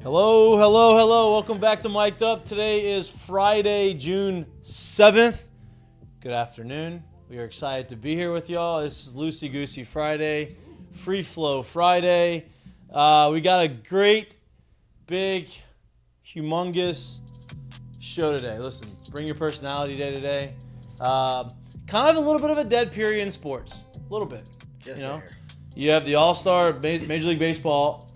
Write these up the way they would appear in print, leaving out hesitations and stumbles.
Hello, hello, hello. Welcome back to Mik'd Up. Today is Friday, June 7th. Good afternoon. We are excited to be here with y'all. This is Loosey Goosey Friday, Free Flow Friday. We got a great, big, humongous show today. Listen, bring your personality day today. Kind of a little bit of a dead period in sports. A little bit. Just You have the All-Star Major League Baseball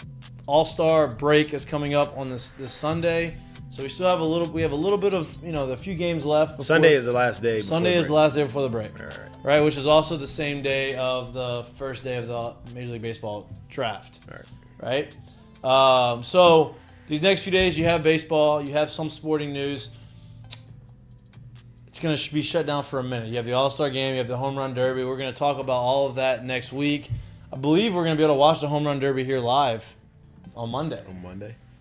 All-Star break is coming up on this Sunday, so we still have a little bit of the few games left. Sunday is the last day. Sunday is the last day before the break, All right? Which is also the same day of the first day of the Major League Baseball draft, right? So these next few days you have baseball, you have some sporting news. It's going to be shut down for a minute. You have the All-Star game, you have the Home Run Derby. We're going to talk about all of that next week. I believe we're going to be able to watch the Home Run Derby here live on Monday.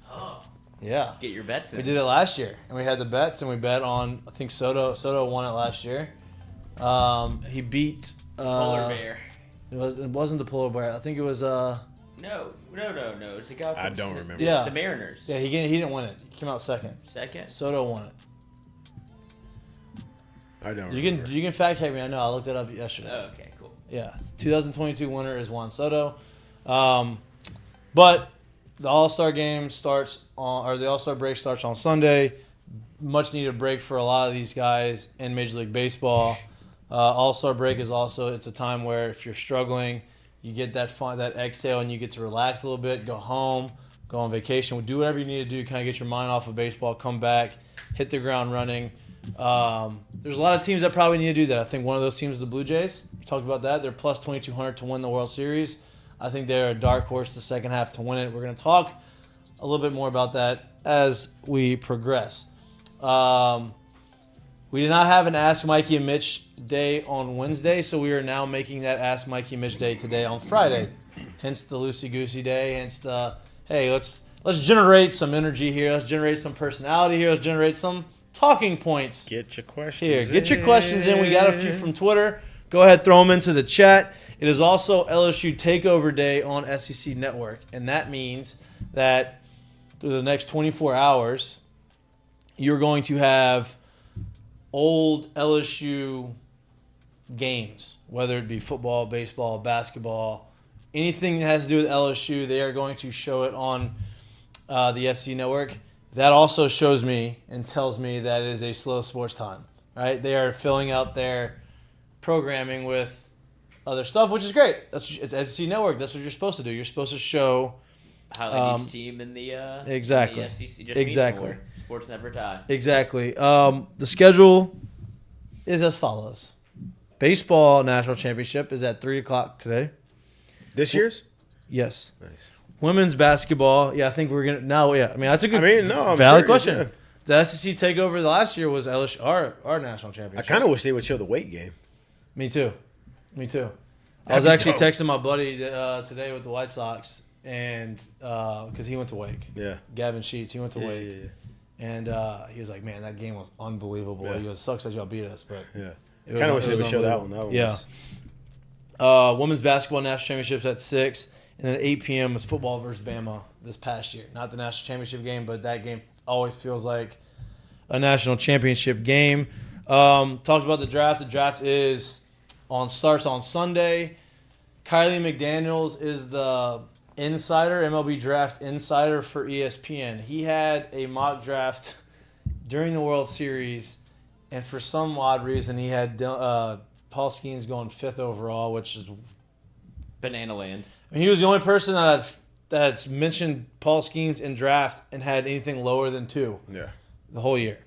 Oh. Yeah. Get your bets in. We did it last year, and we had the bets, and we bet on, I think Soto won it last year. He beat... Polar bear. It wasn't the polar bear. I think it was... No. It's the guy from I don't remember. Yeah. The Mariners. Yeah, he didn't win it. He came out second. Second? Soto won it. I don't You can fact check me. I know. I looked it up yesterday. Oh, okay, cool. Yeah. 2022 winner is Juan Soto. But the All-Star game the All-Star break starts on Sunday. Much needed break for a lot of these guys in Major League Baseball. All-Star break is also, it's a time where if you're struggling, you get that exhale and you get to relax a little bit, go home, go on vacation, do whatever you need to do, kind of get your mind off of baseball, come back, hit the ground running. There's a lot of teams that probably need to do that. I think one of those teams is the Blue Jays. We talked about that. They're plus 2,200 to win the World Series. I think they're a dark horse the second half to win it. We're going to talk a little bit more about that as we progress. We did not have an Ask Mikey and Mitch day on Wednesday, so we are now making that Ask Mikey and Mitch day today on Friday. Hence the loosey-goosey day, hence the, hey, let's generate some energy here. Let's generate some personality here. Let's generate some talking points. Get your questions Get your questions in. We got a few from Twitter. Go ahead, throw them into the chat. It is also LSU Takeover Day on SEC Network, and that means that through the next 24 hours, you're going to have old LSU games, whether it be football, baseball, basketball, anything that has to do with LSU, they are going to show it on the SEC Network. That also shows me and tells me that it is a slow sports time, right? They are filling out their programming with other stuff, which is great. It's SEC Network. That's what you're supposed to do. You're supposed to show highlight each team in the exactly. in the SEC. Just exactly. means more. Sports never die. Exactly. The schedule is as follows. Baseball National Championship is at 3:00 today. This year's? Yes. Nice. Women's basketball. Yeah, I think we're gonna now. Yeah, I mean that's a good, I'm valid serious, question. yeah. The SEC takeover last year was LSU, our national I championship. kind of wish they would show the weight game. Me too. I was That'd be actually dope. texting my buddy today with the White Sox, and because he went to Wake. Yeah. Gavin Sheets, he went to Wake, Yeah. and he was like, "Man, that game was unbelievable." Yeah. He goes, "Sucks that y'all beat us, but Yeah. it was- Kind of wish it they was would show that one. unbelievable." That one was... Women's basketball national championships at 6, and then 8 p.m. was football versus Bama this past year. Not the national championship game, but that game always feels like a national championship game. Talked about the draft. The draft starts on Sunday. Kylie McDaniels is the insider, MLB draft insider for ESPN. He had a mock draft during the World Series, and for some odd reason, he had Paul Skeens going 5th overall, which is... Banana Land. I mean, he was the only person that's mentioned Paul Skeens in draft and had anything lower than 2 the whole year.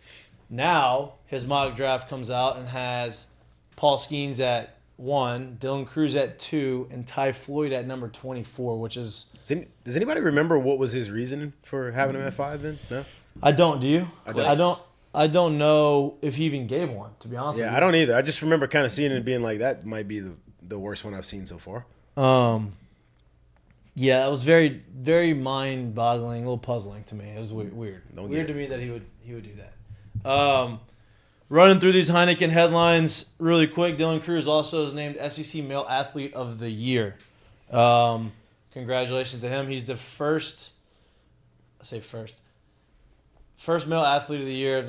Now, his mock draft comes out and has Paul Skeens at 1, Dylan Cruz at 2, and Ty Floyd at number 24, which is... Does anybody remember what was his reasoning for having him at 5 then? No? I don't. Do you? I don't. I don't know if he even gave one, to be honest with you. Yeah, I don't either. I just remember kind of seeing it and being like, that might be the worst one I've seen so far. Yeah, it was very, very mind-boggling, a little puzzling to me. It was weird. Weird to me that he would do that. Running through these Heineken headlines really quick. Dylan Cruz also is named SEC Male Athlete of the Year. Congratulations to him. He's the first say first male athlete of the year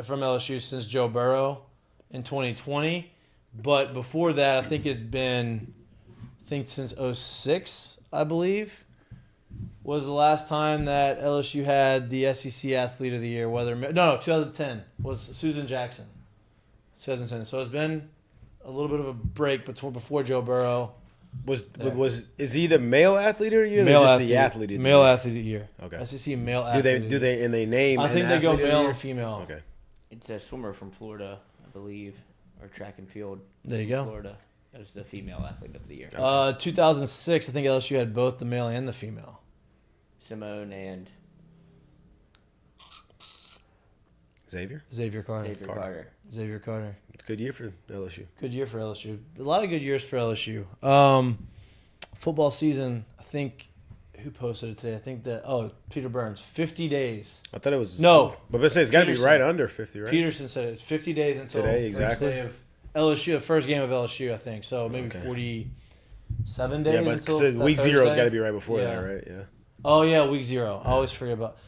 from LSU since Joe Burrow in 2020. But before that, I think it's been since 2006, I believe, was the last time that LSU had the SEC athlete of the year. 2010 was Susan Jackson. 2010. So it's been a little bit of a break before Joe Burrow. Is he the male athlete of the year? Male or just athlete, the athlete of the male year? athlete of the year. Okay. SEC male athlete. Do they name? I think they go male or female. Okay. It's a swimmer from Florida, I believe, or track and field. There you go. Florida as the female athlete of the year. 2006, I think LSU had both the male and the female. Simone and Xavier Carter. Xavier Carter. It's a good year for LSU. Good year for LSU. A lot of good years for LSU. Football season, I think, who posted it today? I think Peter Burns, 50 days. I thought it was but it's got to be Peterson. right under 50, right? Peterson said it's 50 days until Today, first exactly. day of LSU, the first game of LSU, I think. So maybe 47 days. Yeah, but until week Thursday. zero's got to be right before Yeah. that, right? Yeah. Oh yeah, week 0. I always forget about.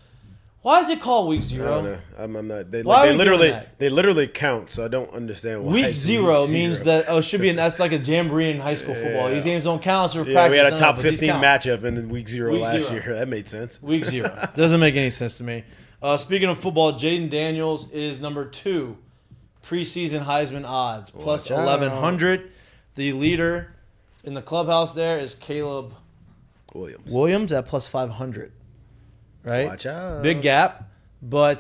Why is it called week 0? I don't know. I'm not. Why are we doing that? They literally count, so I don't understand why. Week it's 0 means that it should be that's like a jamboree in high school football. These games don't count for practice. We had a none top of it, but these 15 count. matchup in week 0 Week last 0. year. That made sense. Week 0 doesn't make any sense to me. Speaking of football, Jaden Daniels is number 2 preseason Heisman odds plus Watch out. 1100. The leader in the clubhouse there is Caleb Williams at plus 500. Right, Watch out. big gap, but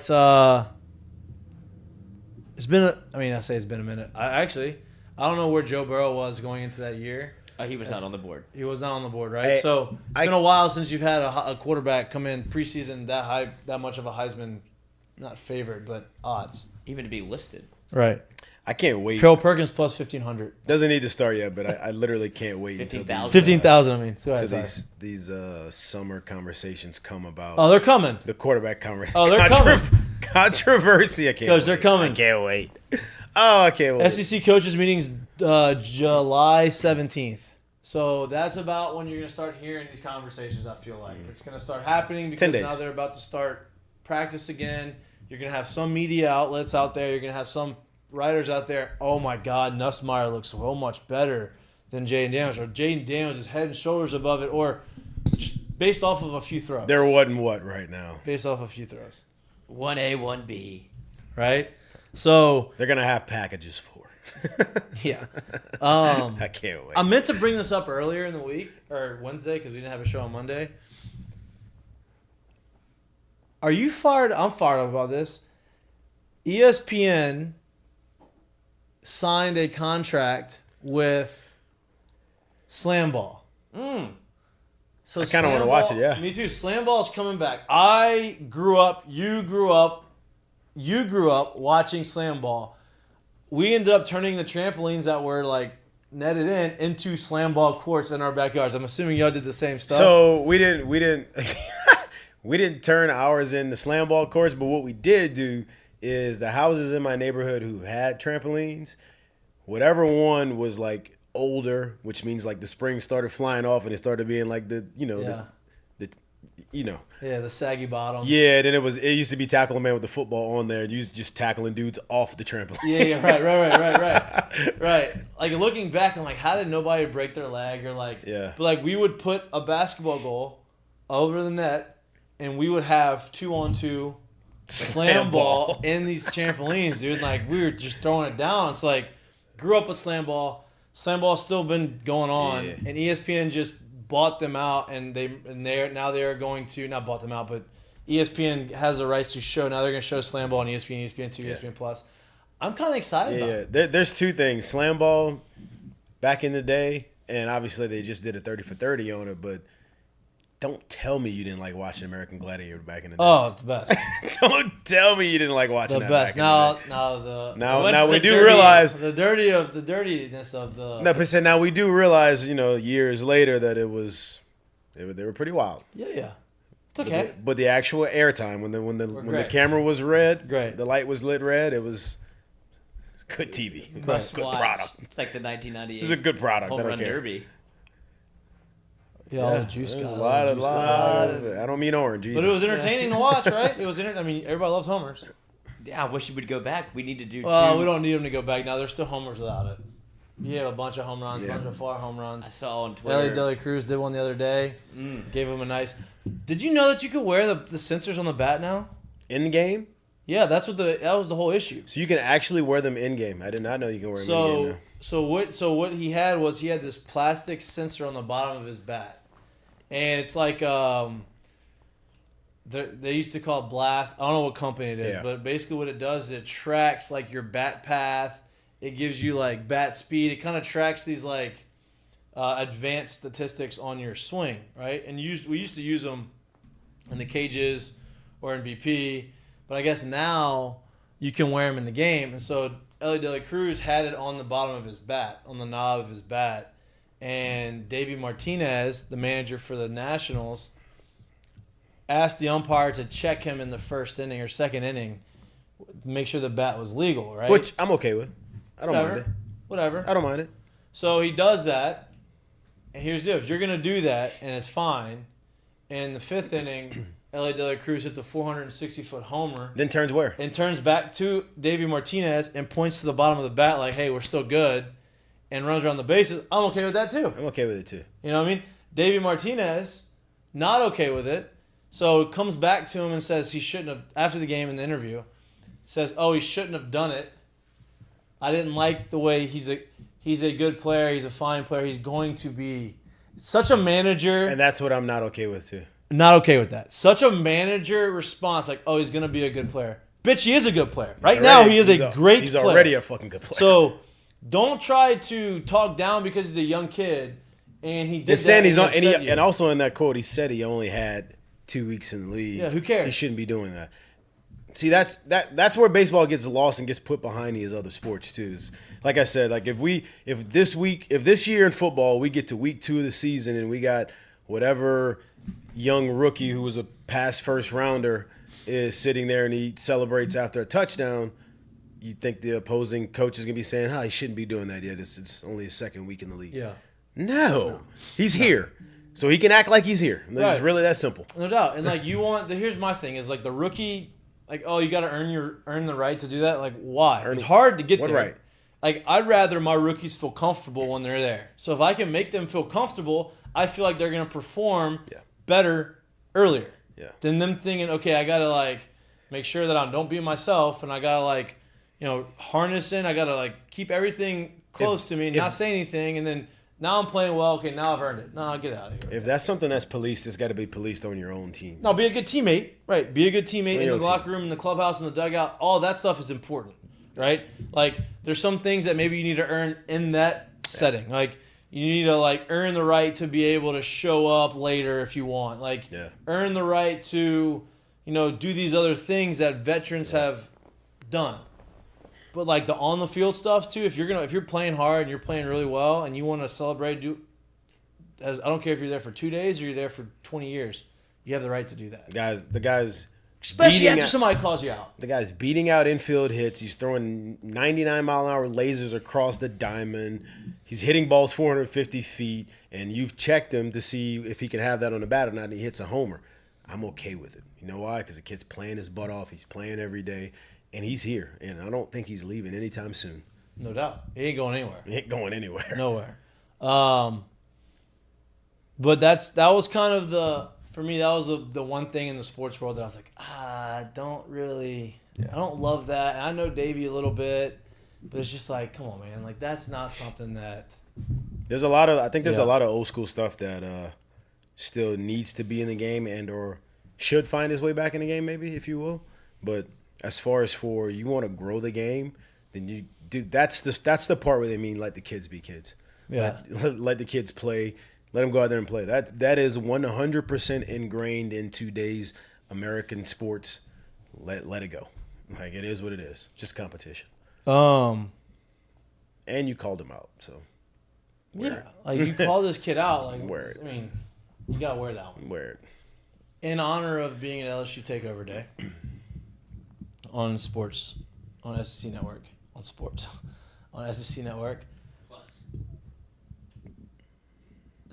it's been. I say it's been a minute. I don't know where Joe Burrow was going into that year. he was not on the board. He was not on the board, right? Hey, So it's been a while since you've had a quarterback come in preseason that high, that much of a Heisman, not favored, but odds. Even to be listed. Right. I can't wait. Carol Perkins plus 1,500. Doesn't need to start yet, but I literally can't wait until 15,000. 15,000, I mean. So until these summer conversations come about. Oh, they're coming. The quarterback conversation. Oh, they're coming. Controversy. I can't. Coach, they're coming. I can't wait. Oh, I can't wait. SEC coaches meetings July 17th. So that's about when you're going to start hearing these conversations, I feel like. It's going to start happening because 10 days. now they're about to start practice again. You're going to have some media outlets out there. You're going to have some writers out there. Oh, my God, Nussmeier looks so much better than Jaden Daniels. Or Jaden Daniels is head and shoulders above it. Or just based off of a few throws. They're what and what right now. Based off a few throws. 1A, 1B. Right? So, They're going to have packages for. yeah. I can't wait. I meant to bring this up earlier in the week, or Wednesday, because we didn't have a show on Monday. Are you fired? I'm fired up about this. ESPN signed a contract with SlamBall. So I kinda wanna SlamBall- watch it, yeah. Me too. SlamBall is coming back. I grew up, you grew up watching SlamBall. We ended up turning the trampolines that were like netted into SlamBall courts in our backyards. I'm assuming y'all did the same stuff. So we didn't we didn't turn ours into slam ball courts, but what we did do is the houses in my neighborhood who had trampolines, whatever one was like older, which means like the springs started flying off and it started being like the the saggy bottom. Yeah, then it used to be tackle a man with the football on there. You was just tackling dudes off the trampoline. Yeah, right. Like looking back, I'm like, how did nobody break their leg or like? Yeah. But like we would put a basketball goal over the net, and we would have 2-on-2 slam ball in these trampolines, dude. Like we were just throwing it down. It's like grew up with slam ball. Slam ball's still been going on, Yeah. and ESPN just bought them out, and they are going to not bought them out, but ESPN has the rights to show. Now they're going to show Slam Ball on ESPN, ESPN2, ESPN Plus. I'm kind of excited about it. There's two things: Slam Ball back in the day, and obviously they just did a 30 for 30 on it. But don't tell me you didn't like watching American Gladiator back in the day. Oh, it's the best. Don't tell me you didn't like watching The that. best. Back in the day. Now we do realize the dirtiness of the. No, but now we do realize, years later that they were pretty wild. Yeah. It's okay. But the actual airtime when the camera was red, Great. the light was lit red, it was good TV. Must Good watch. product. It's like the 1998 It was a good product. Home I don't Run care. Derby. Yeah, all the juice there's got a lot juice of. I don't mean orange. But it was entertaining to watch, right? It was. I mean, everybody loves homers. Yeah, I wish it would go back. We need to do Well, two. we don't need them to go back now. There's still homers without it. He had a bunch of home runs, a Yeah. bunch of far home runs. I saw on Twitter. Ellie Dela Cruz did one the other day. Gave him a nice. Did you know that you could wear the sensors on the bat now? In the game, Yeah, that was the whole issue. so you can actually wear them in game. I did not know you can wear them in game. So what he had was he had this plastic sensor on the bottom of his bat, and it's like they used to call it Blast. I don't know what company it is, Yeah. but basically what it does is it tracks like your bat path. It gives you like bat speed. It kind of tracks these like advanced statistics on your swing, right? And we used to use them in the cages or in BP, but I guess now you can wear them in the game. And so Ellie De La Cruz had it on the bottom of his bat, on the knob of his bat, and Davey Martinez, the manager for the Nationals, asked the umpire to check him in the first inning or second inning, make sure the bat was legal, right? Which I'm okay with. I don't mind it. Whatever. I don't mind it. So he does that, and here's the deal. If you're going to do that, and it's fine, in the fifth inning, L.A. De La Cruz hit the 460-foot homer Then turns where? and turns back to Davey Martinez and points to the bottom of the bat like, hey, we're still good, and runs around the bases. I'm okay with that, too. I'm okay with it, too. You know what I mean? Davey Martinez, not okay with it. So it comes back to him and says he shouldn't have, after the game in the interview, says, oh, he shouldn't have done it. I didn't like the way he's a good player. He's a fine player. He's going to be such a manager. And that's what I'm not okay with, too. Not okay with that. Such a manager response like, oh, he's going to be a good player. Bitch, he is a good player. Right now, he is a great player. He's already a fucking good player. So don't try to talk down because he's a young kid. And he did it's saying that he's on, and upset you. and also in that quote, he said he only had 2 weeks in the league. Yeah, who cares? He shouldn't be doing that. See, that's where baseball gets lost and gets put behind these other sports too. Is, like I said, like if this year in football we get to week 2 of the season and we got whatever young rookie who was a past first rounder is sitting there and he celebrates after a touchdown, you think the opposing coach is gonna be saying, "Huh, he shouldn't be doing that yet. It's only his second week in the league." Yeah. No, he's here, so he can act like he's here. It's Right. really that simple. No doubt. And like here's my thing is like the rookie, like, oh, you got to earn the right to do that. Like, why? It's hard to get What there. right? Like, I'd rather my rookies feel comfortable when they're there. So if I can make them feel comfortable, I feel like they're gonna perform better earlier. Yeah. Than them thinking, okay, I gotta like make sure that I don't be myself, and I gotta like, harness in. I gotta like keep everything close to me, and not say anything, and then. Now I'm playing well. Okay, now I've earned it. No, get out of here. If that's something that's policed, it's got to be policed on your own team. No, be a good teammate. Right. Be a good teammate in the team. locker room, in the clubhouse, in the dugout. All that stuff is important. Right? Like, there's some things that maybe you need to earn in that setting. Like, you need to, like, earn the right to be able to show up later if you want. Like, earn the right to, do these other things that veterans have done. But like the on the field stuff too, if you're playing hard and you're playing really well and you want to celebrate, I don't care if you're there for 2 days or you're there for 20 years, you have the right to do that. The guy's especially after somebody calls you out. The guy's beating out infield hits. He's throwing 99-mile-an-hour lasers across the diamond. He's hitting balls 450 feet, and you've checked him to see if he can have that on the bat or not, and he hits a homer. I'm okay with it. You know why? Because the kid's playing his butt off. He's playing every day. And he's here, and I don't think he's leaving anytime soon. No doubt. He ain't going anywhere. He ain't going anywhere. Nowhere. But that was kind of for me, that was the one thing in the sports world that I was like, I don't love that. And I know Davey a little bit, but it's just like, come on, man. Like, that's not something that. There's a lot of old school stuff that still needs to be in the game and or should find his way back in the game, maybe, if you will. But as far as you want to grow the game, then that's the part where they mean let the kids be kids. Yeah. Let the kids play. Let them go out there and play. That is 100% ingrained in today's American sports. Let it go. Like, it is what it is. Just competition. And you called him out, so. Yeah. Like, you call this kid out. Like, Wear it. I mean, you got to wear that one. Wear it. In honor of being an LSU Takeover Day. On sports, on SEC Network, on sports, on SEC Network.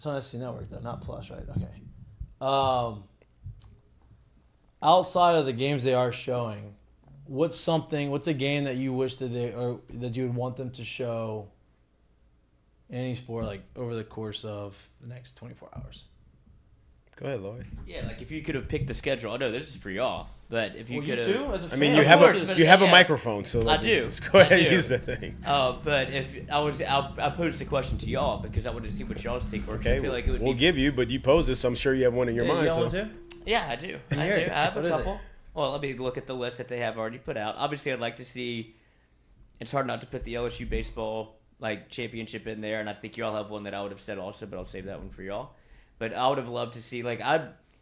It's on SC Network though, not Plus, right? Okay. Outside of the games they are showing, what's a game that you wish that that you would want them to show in any sport like over the course of the next 24 hours? Go ahead, Lloyd. Yeah, like if you could have picked the schedule. I know this is for y'all, but if you Well, could you have. too, as a I mean, fan? you Of have course. a Yeah. microphone, so I do. Just go ahead I and do. use that thing. But if I posed the question to y'all because I wanted to see what y'all's take were. 'cause Okay, I feel like it would we'll be. give you, but you posed it, so I'm sure you have one in your Yeah, mind. you got So one too? Yeah, I do. I hear do. it. I have What a is it? couple. Well, let me look at the list that they have already put out. Obviously, I'd like to see. It's hard not to put the LSU baseball championship in there, and I think y'all have one that I would have said also, but I'll save that one for y'all. But I would have loved to see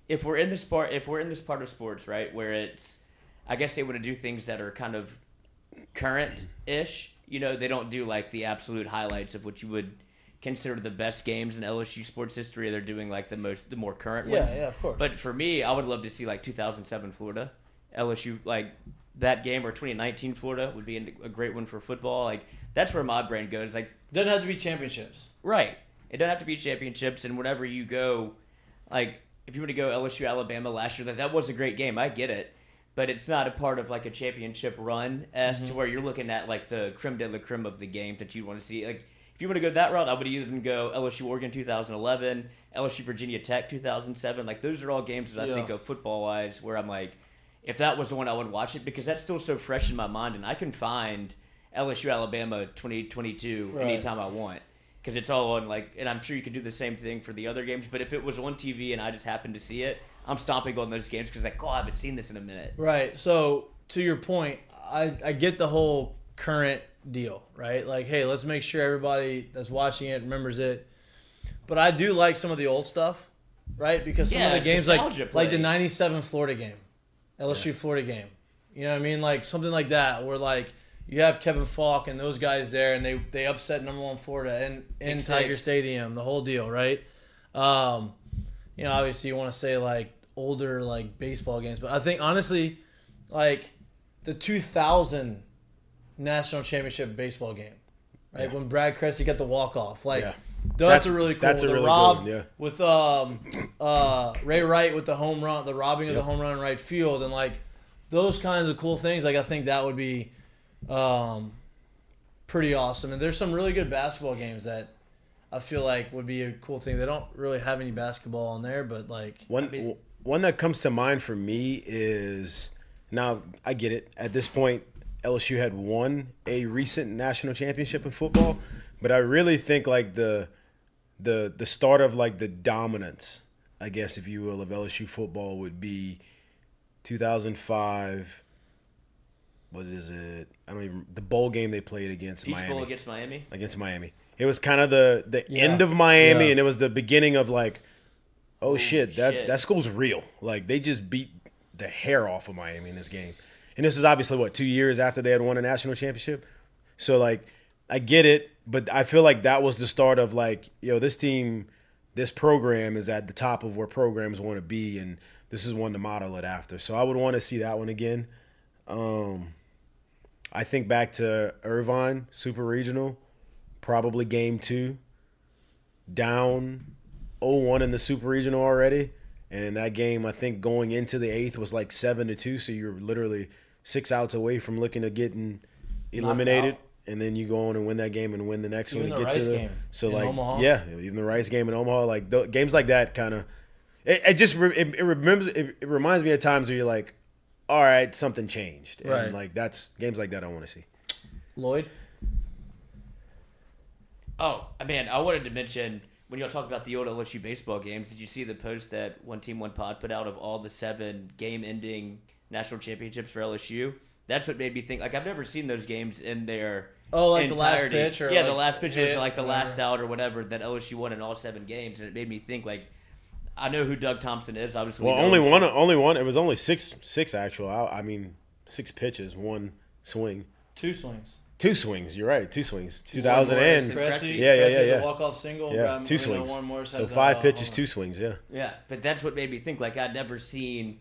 if we're in this part of sports, right, where it's, I guess they want to do things that are kind of current-ish. You know, they don't do like the absolute highlights of what you would consider the best games in LSU sports history. They're doing like the more current ones. Yeah, of course. But for me, I would love to see like 2007 Florida, LSU, like that game, or 2019 Florida would be a great one for football. Like that's where my brain goes. Like Doesn't have to be championships. right, it doesn't have to be championships. And whenever you go, like if you were to go LSU Alabama last year, that was a great game. I get it. But it's not a part of like a championship run to where you're looking at like the creme de la creme of the game that you want to see. Like if you want to go that route, I would even go LSU Oregon 2011, LSU Virginia Tech 2007. Like those are all games that I think of football wise where I'm like, if that was the one, I would watch it because that's still so fresh in my mind, and I can find LSU Alabama 2022 anytime I want because it's all on like, and I'm sure you could do the same thing for the other games. But if it was on TV and I just happened to see it, I'm stomping on those games because like, oh, I haven't seen this in a minute. Right. So to your point, I get the whole current deal, right? Like, hey, let's make sure everybody that's watching it remembers it. But I do like some of the old stuff, right? Because some of the it's games nostalgia like the plays. 97 Florida game, LSU Florida game. You know what I mean? Like something like that where like you have Kevin Falk and those guys there and they upset number 1 Florida in Tiger Stadium, the whole deal, right? You know, obviously you want to say like older like baseball games, but I think honestly, like the 2000 national championship baseball game, right? When Brad Cressy got the walk off, like that's a really cool. That's a the really Rob good one, with Ray Wright with the home run, the robbing of the home run in right field, and like those kinds of cool things. Like I think that would be pretty awesome. And there's some really good basketball games that I feel like would be a cool thing. They don't really have any basketball on there, but like one that comes to mind for me is, now I get it. At this point, LSU had won a recent national championship in football, but I really think like the start of like the dominance, I guess if you will, of LSU football would be 2005. What is it? I don't even. The bowl game they played against Peach Miami. Bowl against Miami. Against Miami. It was kind of the end of Miami, and it was the beginning of like, oh shit, that school's real. Like they just beat the hair off of Miami in this game. And this is obviously 2 years after they had won a national championship. So like I get it, but I feel like that was the start of like, this team, this program is at the top of where programs want to be, and this is one to model it after. So I would want to see that one again. I think back to Irvine, Super Regional, probably game 2, down 0-1 in the Super Regional already. And in that game, I think going into the 8th was like 7-2, so you're literally 6 outs away from looking at getting eliminated. And then you go on and win that game and win the next even one the to get Rice to the game so in like Omaha. Yeah, even the Rice game in Omaha, like games like that kind of it reminds me of times where you're like, all right, something changed, and Right. like that's games like that I want to see. Lloyd. Oh, man, I wanted to mention when y'all talk about the old LSU baseball games, did you see the post that One Team One Pod put out of all the 7 game-ending national championships for LSU? That's what made me think. Like I've never seen those games in their like entirety. the last pitch, or the like last pitch hit, was like the whatever. last out or whatever that LSU won in all 7 games, and it made me think like. I know who Doug Thompson is. Obviously, Well, we know only him. one. It was only six actual. I mean, 6 pitches, 1 swing, 2 swings. 2 swings. You're right, 2 swings. Two 2000 swings. and Cressy, yeah. The walk-off single. yeah, 2 swings. So 5 pitches, 2 swings. Yeah. Yeah, but that's what made me think. Like I'd never seen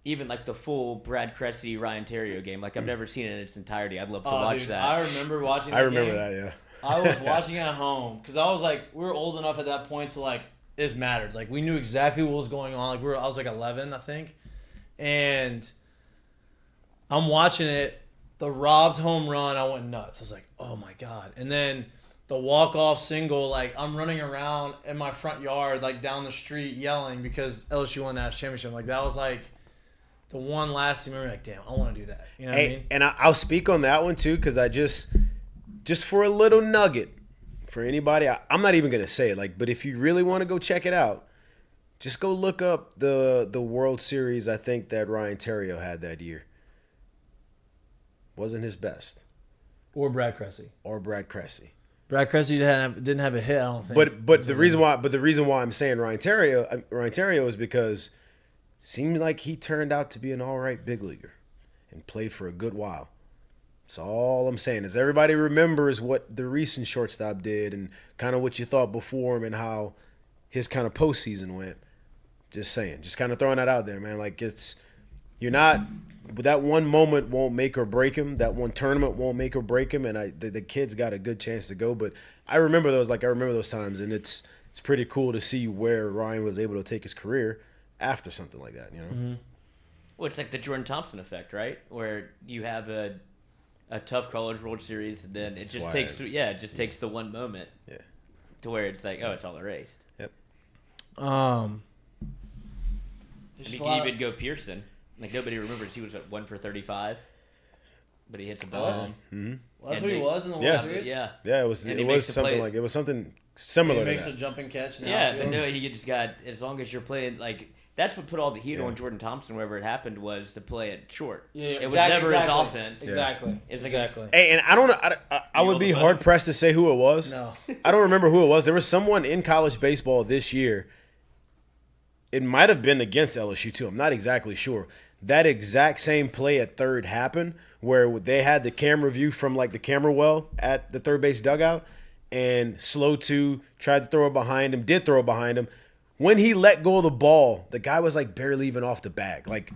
even like the full Brad Cressy Ryan Terrio game. Like I've never seen it in its entirety. I'd love to watch Dude, that. I remember watching. I remember that. Yeah. I was watching at home because I was like, we were old enough at that point to like it mattered. Like we knew exactly what was going on. Like I was like 11, I think, and I'm watching it. The robbed home run, I went nuts. I was like, oh my God. And then the walk-off single, like I'm running around in my front yard, like down the street yelling because LSU won the national championship. Like that was like the one lasting memory. Like, damn, I want to do that. You know what I mean? And I'll speak on that one too because I just for a little nugget for anybody, I'm not even going to say it, like, but if you really want to go check it out, just go look up the World Series I think that Ryan Terrio had that year. Wasn't his best. Or Brad Cressy. Brad Cressy didn't have a hit, I don't think. But the reason why I'm saying Ryan Terrio is because it seems like he turned out to be an all right big leaguer and played for a good while. So all I'm saying is everybody remembers what the recent shortstop did and kind of what you thought before him and how his kind of postseason went. Just saying, just kind of throwing that out there, man. Like you're not. But that one moment won't make or break him. That one tournament won't make or break him. And the kid's got a good chance to go. But I remember those times, and it's pretty cool to see where Ryan was able to take his career after something like that. You know. Mm-hmm. Well, it's like the Jordan Thompson effect, right? Where you have a tough College World Series, and then it just takes the one moment, to where it's like, oh, it's all erased. Yep. I mean, you can even go Pearson. Like, nobody remembers he was at 1 for 35, but he hits a ball. Mm-hmm. Well, that's what he was in the World Series? Yeah. Yeah, it was something similar he to makes that. a jumping catch. But no, he just got, as long as you're playing, like, that's what put all the heat on Jordan Thompson wherever it happened was to play it short. Yeah, it was never his offense. Exactly. It's like exactly. Hey, and I don't know. I would be hard pressed to say who it was. No. I don't remember who it was. There was someone in college baseball this year. It might have been against LSU too. I'm not exactly sure. That exact same play at third happened where they had the camera view from like the camera well at the third base dugout, and Slow 2 tried to throw it behind him, did throw it behind him. When he let go of the ball, the guy was like barely even off the bag, like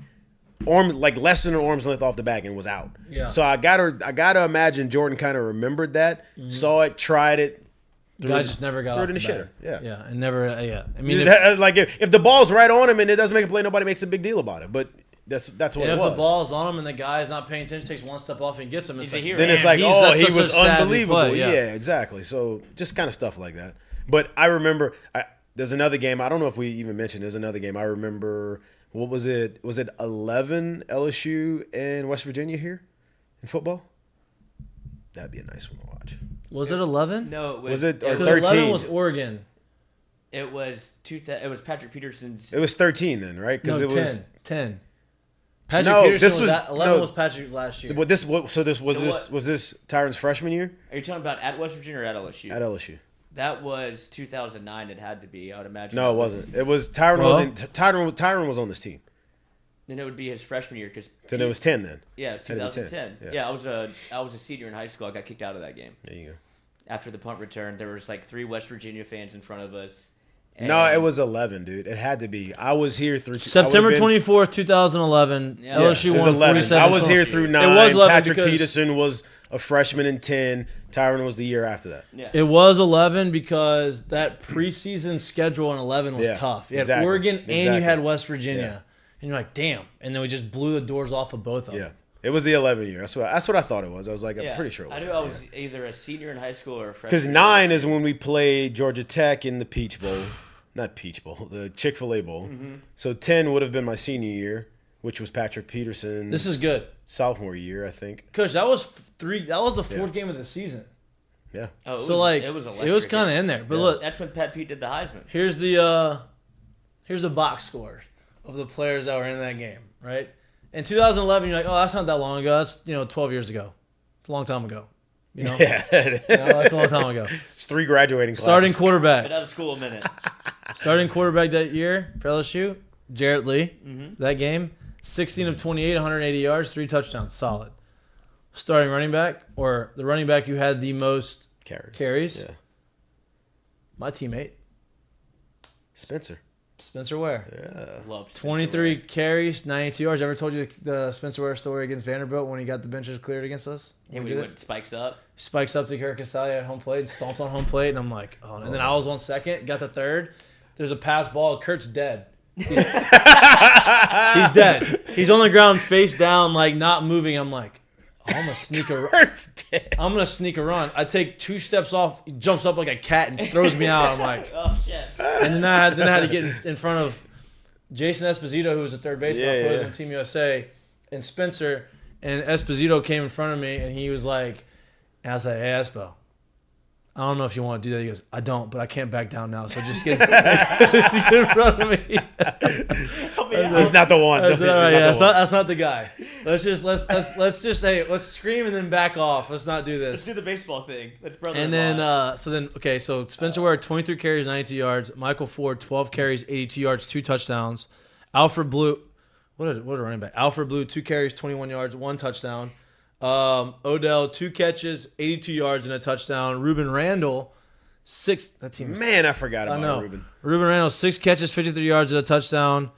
less than an arm's length off the bag, and was out. Yeah. So I gotta imagine Jordan kind of remembered that, saw it, tried it. The guy just never got threw off it in the bag. shitter. Yeah. Yeah, and never. Yeah. I mean, if the ball's right on him and it doesn't make a play, nobody makes a big deal about it. But that's what it if was. the ball's on him and the guy's not paying attention, takes one step off and gets him, it's like, hero. Then it's like, that's he such was a savvy unbelievable. play, Yeah, exactly. So just kind of stuff like that. But I remember there's another game. I don't know if we even mentioned. There's another game. I remember. What was it? Was it 11 LSU and West Virginia here in football? That'd be a nice one to watch. Was it 11? No, it was. Was it or 'Cause 13? 11 was Oregon. It was it was Patrick Peterson's. It was 13 then, right? No, Because it 10. was 10. Patrick No, Peterson this was- that. 11 no. was Patrick last year. was this Tyron's freshman year Are you talking about at West Virginia or at LSU? at LSU? That was 2009. It had to be. I would imagine. No, it wasn't. It was Tyron Tyron was on this team. Then it would be his freshman year because. So it was 10 then. Yeah, it was Had to be 10. 2010. Yeah. I was a senior in high school. I got kicked out of that game There you go. after the punt return. There was like 3 West Virginia fans in front of us. No, it was 11, dude. It had to be. I was here through September 24th, 2011. Yeah. LSU It was won 11. 47. I was here through 9. It was 11 Patrick because- Peterson was a freshman in 10. Tyron was the year after that. Yeah. It was 11 because that preseason schedule in 11 was Yeah, tough. You had exactly, Oregon and exactly. you had West Virginia. Yeah. And you're like, damn. And then we just blew the doors off of both of them. Yeah. It was the 11 year. That's what I thought it was. I was like, I'm Yeah. pretty sure it was. I knew I was either a senior in high school or a freshman. Because 9 is when we played Georgia Tech in the Peach Bowl. Not Peach Bowl, the Chick-fil-A Bowl. Mm-hmm. So 10 would have been my senior year, which was Patrick Peterson's This is good. sophomore year, I think. Coach, that was the fourth game of the season. Yeah. Oh, So like it was kind of in there. But look, That's when Pat Pete did the Heisman. here's the box score of the players that were in that game, right? In 2011, you're like, oh, that's not that long ago. That's 12 years ago. It's a long time ago. You know, Yeah. that's a long time ago. It's 3 graduating classes. Starting quarterback. Been out of school a minute. Starting quarterback that year for LSU, Jarrett Lee. That game, 16 of 28, 180 yards, 3 touchdowns. Solid. Starting running back, or the running back who had the most Carries. carries, Yeah. my teammate, Spencer. Spencer Ware. Yeah. Love Spencer 23 Ware. carries, 92 yards. Ever told you the Spencer Ware story against Vanderbilt when he got the benches cleared against us? Yeah, When when we he did it? went spikes up. Spikes up to Kirk Castalia at home plate and stomped on home plate, and I'm like, oh. And then I was on second, got to third. There's a pass ball. Kurt's dead. He's dead. He's on the ground, face down, like not moving. I'm like, I'm gonna sneak a run. Kurt's dead. I'm gonna sneak a run. I take 2 steps off. He jumps up like a cat and throws me out. I'm like, Oh shit. and then I had to get in front of Jason Esposito, who was a third baseman Yeah. on Team USA, and Spencer. And Esposito came in front of me, and he was like, and I was like, hey, Espo, I don't know if you want to do that. He goes, I don't, but I can't back down now. So just get, get in front of me. He's not the one. I said, all right, He's not the one. that's not the guy. Let's just say let's scream and then back off. Let's not do Let's this. do the baseball thing. Let's brother. And then so Spencer Ware 23 carries, 92 yards. Michael Ford 12 carries, 82 yards, 2 touchdowns. Alfred Blue, what a running back. Alfred Blue 2 carries, 21 yards, 1 touchdown. Odell 2 catches, 82 yards and a touchdown. Ruben Randall 6. That team. Man, I forgot I about know. Ruben. Ruben Randall 6 catches, 53 yards and a touchdown.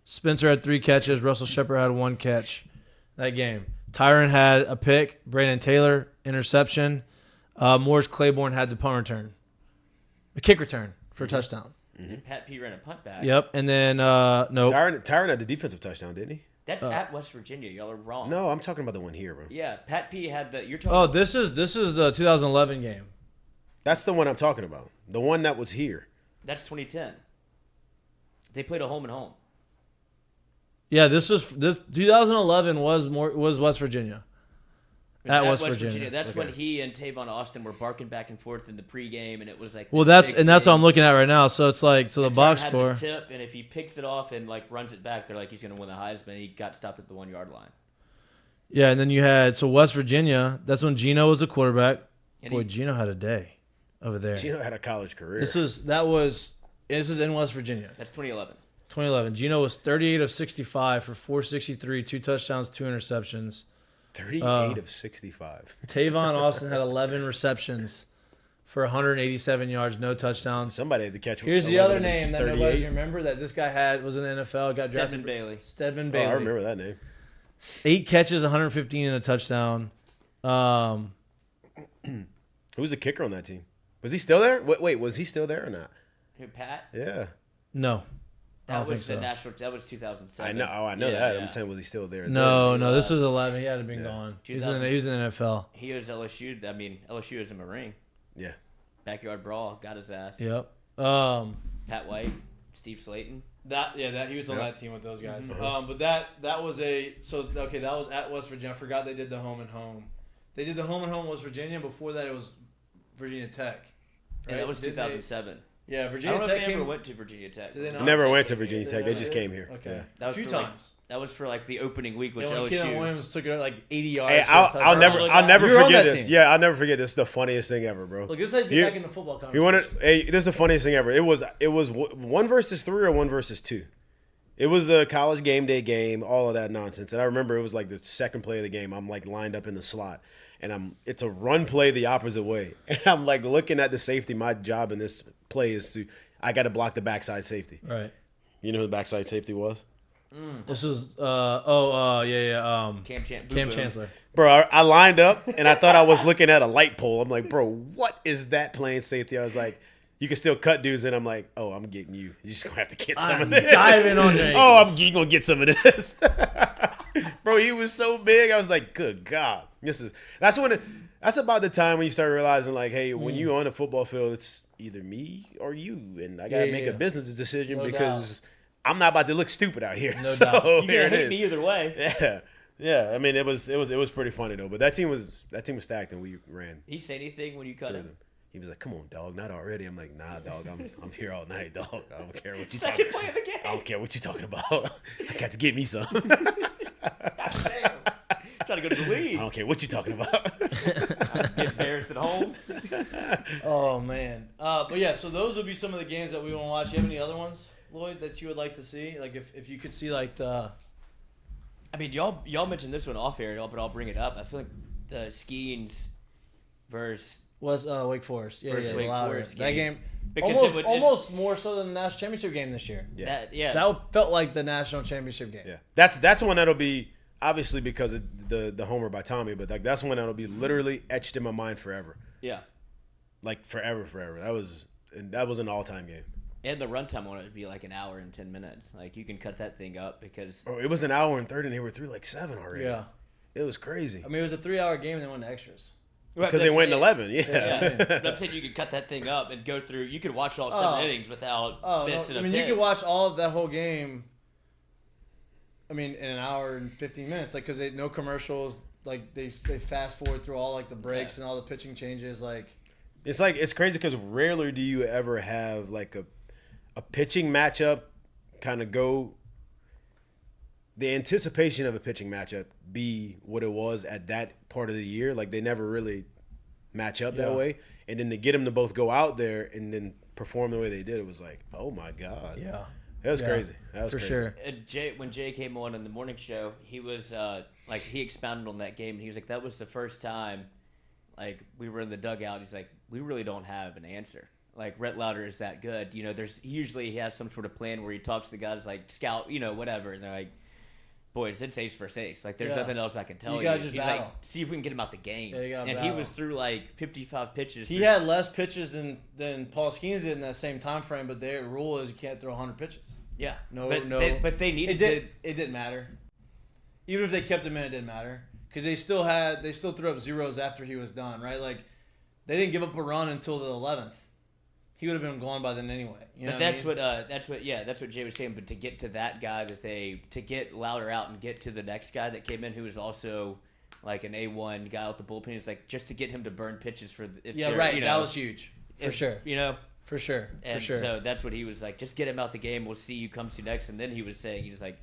Spencer had 3 catches. Russell Shepard had 1 catch that game. Tyron had a pick. Brandon Taylor interception. Morris Claiborne had the punt return, a kick return for a touchdown. And Pat P ran a punt back. Yep, and then no. Tyron had the defensive touchdown, didn't he? That's at West Virginia. Y'all are wrong. No, I'm talking about the one here, bro. Yeah, Pat P had the. You're talking. Oh, this is the 2011 game. That's the one I'm talking about. The one that was here. That's 2010. They played a home and home. Yeah, this 2011 was West Virginia. At West Virginia. That's Okay. when he and Tavon Austin were barking back and forth in the pregame, and it was like. Well, this that's big what thing. I'm looking at right now. So it's like the And box Tyron score. had the tip, and if he picks it off and like runs it back, they're like he's going to win the Heisman. He got stopped at the 1 yard line. Yeah, and then you had West Virginia. That's when Gino was a quarterback. And Boy, he- Gino had a day over there. Gino had a college career. This is in West Virginia. That's 2011. 2011. Gino was 38 of 65 for 463, 2 touchdowns, 2 interceptions. 38 of 65. Tavon Austin had 11 receptions for 187 yards, no touchdowns. Somebody had to catch. Here's the 11 other of name that 38. nobody remember that this guy was in the NFL, got Stedman drafted. Bailey. Stedman Oh, Bailey. I remember that name. 8 catches, 115 and a touchdown. Who was the kicker on that team? Was he still there? Wait, was he still there or not? Who, Pat? Yeah. No. I That don't was the think so. national. That was 2007. I know. Oh, I know Yeah, that. yeah. I'm saying, was he still there? No, then? this was 11. He had been Yeah. gone. He 2000. was in the NFL. He was LSU. I mean, LSU is a Marine. Yeah. Backyard brawl. Got his ass. Yep. Pat White. Steve Slayton. That he was on Yep. that team with those guys. Mhm. But that was that was at West Virginia. I forgot they did the home and home. They did the home and home West Virginia. Before that, it was Virginia Tech. And that was Didn't they- 2007. Yeah, I Virginia don't know Tech if they ever came. went to Virginia Tech. Did they I not? never went to Virginia Did Tech. they They just not? came here. Okay. Yeah. That A was few for, like, times. that was for like the opening week, which Yeah, when LSU. Keanu Williams took it like 80 yards. Hey, for a touchdown. I'll never You were on forget that this. team. Yeah, I'll never forget this. Is the funniest thing ever, bro. Look, this is how you get You- back into football You want conversation. to? Hey, this is the funniest thing ever. It was 1 versus 3 or 1 versus 2. It was a college game day game, all of that nonsense. And I remember it was like the second play of the game. I'm like lined up in the slot, and it's a run play the opposite way. And I'm like looking at the safety. My job in this play is I got to block the backside safety. Right. You know who the backside safety was? This was Cam Chancellor. Bro, I lined up and I thought I was looking at a light pole. I'm like, bro, what is that playing safety? I was like, you can still cut dudes, and I'm like, oh, I'm getting you. You're just gonna have to get some of this. Diving on your Oh, ankles. you gonna get some of this, bro. He was so big. I was like, good God, that's about the time when you start realizing, like, hey, when you on the football field, it's either me or you, and I gotta make a business decision No because I'm not about to look stupid out here. No So doubt. You here can't it hate is. me either way. Yeah. I mean, it was pretty funny though. But that team was stacked, and we ran He say anything when you cut through him? them. He was like, "Come on, dog, not already." I'm like, "Nah, dog, I'm here all night, dog. I don't care what you talking. Second play of the game. I don't care what you talking about. I got to get me some. Trying to go to the I lead. don't care what you talking about." Get embarrassed at home. Oh man. But yeah, so those would be some of the games that we want to watch. You have any other ones, Lloyd, that you would like to see? Like if you could see like the I mean, y'all mentioned this one off air, but I'll bring it up. I feel like the Skeens versus Was Wake Forest. Yeah, First yeah, Wake Louder. Forest That game. game Because almost more so than the national championship game this year. Yeah. That felt like the national championship game. Yeah, that's one that'll be obviously because of the homer by Tommy, but like that's one that'll be literally etched in my mind forever. Yeah. Like forever. That was an all-time game. And the runtime on it would be like an hour and 10 minutes. Like you can cut that thing up because Oh, it was an hour and 30, and they were through like 7 already. Yeah. It was crazy. I mean, it was a 3-hour game and they went to extras. Because they went in 11, yeah. Yeah. But I'm saying you could cut that thing up and go through. You could watch all 7 innings without missing a I mean, pitch. you could watch all of that whole game. I mean, in an hour and 15 minutes, like because no commercials. Like they fast forward through all like the breaks and all the pitching changes. Like It's crazy because rarely do you ever have like a pitching matchup kind of go. The anticipation of a pitching matchup be what it was at that part of the year. Like they never really match up that way, and then to get them to both go out there and then perform the way they did, it was like, oh my god, yeah, that was crazy. That was for crazy. sure. And when Jay came on in the morning show, he was like he expounded on that game, and he was like, that was the first time, like we were in the dugout. He's like, we really don't have an answer. Like Rhett Lauder is that good. You know, he has some sort of plan where he talks to the guys like scout, whatever, and they're like, boys, it's ace versus ace. Like, there's nothing else I can tell you. gotta just He's battle. like, see if we can get him out the game. Yeah, you gotta and battle. he was through like 55 pitches. He had less pitches than Paul Skeens did in that same time frame, but their rule is you can't throw 100 pitches. Yeah. No. But they needed It didn't matter. Even if they kept him in, it didn't matter because they still threw up zeros after he was done, right? Like they didn't give up a run until the 11th. He would have been gone by then anyway. But that's what Jay was saying. But to get to that guy to get Lauder out and get to the next guy that came in who was also like an A1 guy with the bullpen, it's like just to get him to burn pitches for. That was huge for sure. For sure. So that's what he was like. Just get him out the game. We'll see who comes to next. And then he was saying, he's like,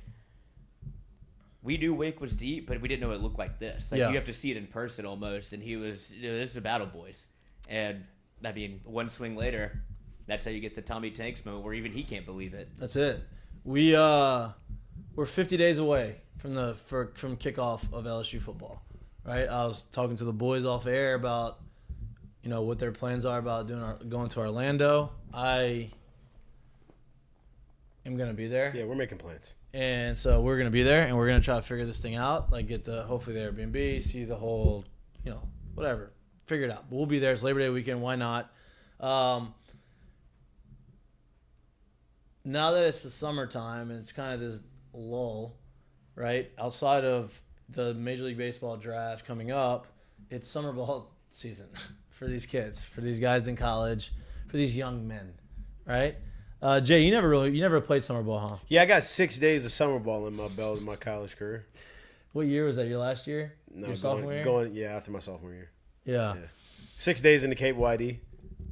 we knew Wake was deep, but we didn't know it looked like this. Like you have to see it in person almost. And he was, this is a battle, boys. And I mean, one swing later, that's how you get the Tommy Tanks moment where even he can't believe it. That's it. We're 50 days away from kickoff of LSU football, right? I was talking to the boys off air about, what their plans are about going to Orlando. I am gonna be there. Yeah, we're making plans. And so we're gonna be there, and we're gonna try to figure this thing out. Like hopefully the Airbnb, see the whole, whatever, figure it out. But we'll be there. It's Labor Day weekend. Why not? Now that it's the summertime and it's kind of this lull, right? Outside of the Major League Baseball draft coming up, it's summer ball season for these kids, for these guys in college, for these young men, right? Jay, you never played summer ball, huh? Yeah, I got 6 days of summer ball in my belt in my college career. What year was that? Your last year? No, Your sophomore year? After my sophomore year. Yeah. 6 days in the Cape YD.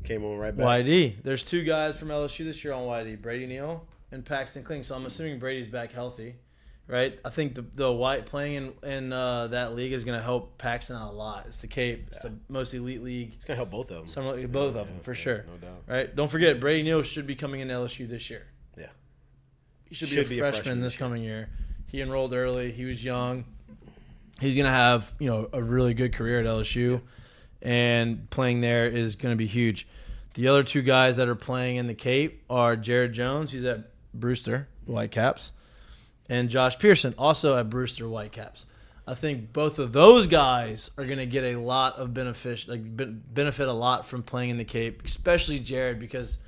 Came on right back. YD. There's 2 guys from LSU this year on YD, Brady Neal and Paxton Kling. So I'm assuming Brady's back healthy, right? I think the white playing in that league is going to help Paxton out a lot. It's the Cape. It's the most elite league. It's going to help both of them. Both of them, for sure. No doubt. Right? Don't forget, Brady Neal should be coming in LSU this year. Yeah. He should be a freshman this coming year. He enrolled early. He was young. He's going to have, a really good career at LSU. And playing there is going to be huge. The other 2 guys that are playing in the Cape are Jared Jones, he's at Brewster Whitecaps, and Josh Pearson, also at Brewster Whitecaps. I think both of those guys are going to get a lot of benefit a lot from playing in the Cape, especially Jared, because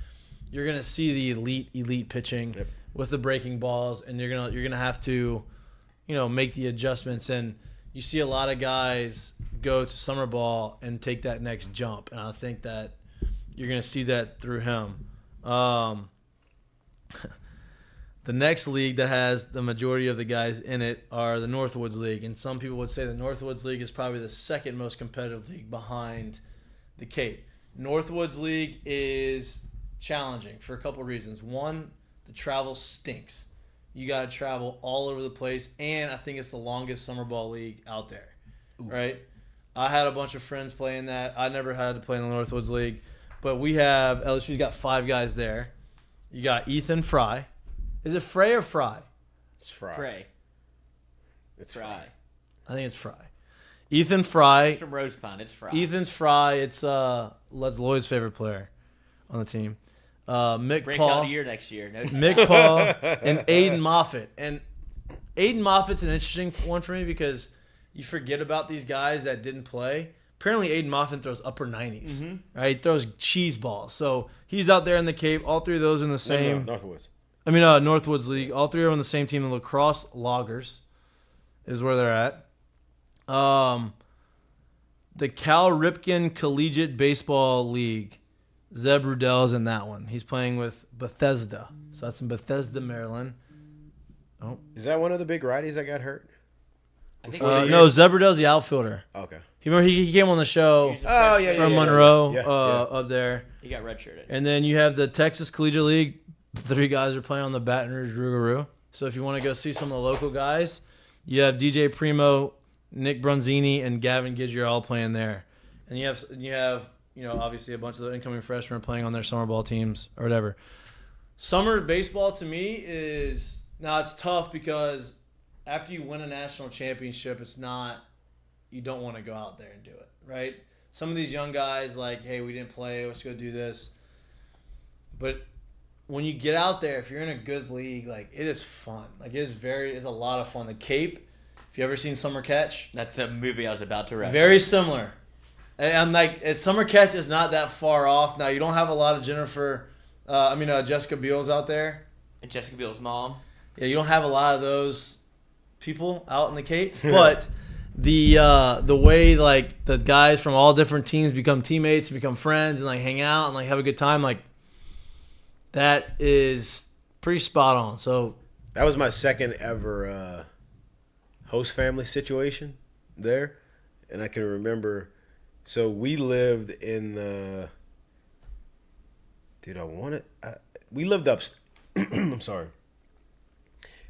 you're going to see the elite pitching with the breaking balls, and you're going to have to, make the adjustments. And you see a lot of guys go to summer ball and take that next jump, and I think that you're going to see that through him. The next league that has the majority of the guys in it are the Northwoods League, and some people would say the Northwoods League is probably the second most competitive league behind the Cape. Northwoods League is challenging for a couple reasons. One, the travel stinks. You got to travel all over the place, and I think it's the longest summer ball league out there, right? I had a bunch of friends playing that. I never had to play in the Northwoods League, but LSU's got 5 guys there. You got Ethan Fry. Is it Frey or Fry? It's Fry. Frey. It's Fry. I think it's Fry. Ethan Fry. It's from Rose Pond. It's Fry. Ethan's Fry. It's Les Lloyd's favorite player on the team. Mick Break Paul. out a year next year. No Mick Paul and Aiden Moffitt. And Aiden Moffitt's an interesting one for me because you forget about these guys that didn't play. Apparently, Aiden Moffitt throws upper 90s. Right? He throws cheese balls. So he's out there in the Cape. All three of those in the same. Northwoods. Northwoods League. All three are on the same team. The Lacrosse Loggers is where they're at. The Cal Ripken Collegiate Baseball League. Zeb Rudell's in that one. He's playing with Bethesda. So that's in Bethesda, Maryland. Oh. Is that one of the big righties that got hurt? I think No, Zeb Rudell's the outfielder. Okay. Remember he came on the show from Monroe up there. He got redshirted. And then you have the Texas Collegiate League. The three guys are playing on the Baton Rouge Rougarou. So if you want to go see some of the local guys, you have DJ Primo, Nick Brunzini, and Gavin Gidger all playing there. And you have obviously a bunch of the incoming freshmen playing on their summer ball teams or whatever. Summer baseball to me is it's tough because after you win a national championship, you don't want to go out there and do it, right? Some of these young guys hey, we didn't play, let's go do this. But when you get out there, if you're in a good league, it is fun. It's a lot of fun. The Cape, if you ever seen Summer Catch, That's the movie I was about to reference. very similar. And Summer Catch is not that far off. Now you don't have a lot of Jessica Biel's out there. And Jessica Biel's mom. Yeah, you don't have a lot of those people out in the Cape, but the way the guys from all different teams become teammates, become friends, and hang out and have a good time, that is pretty spot on. So that was my second ever host family situation there, and I can remember. So we lived in the. We lived up. I'm sorry.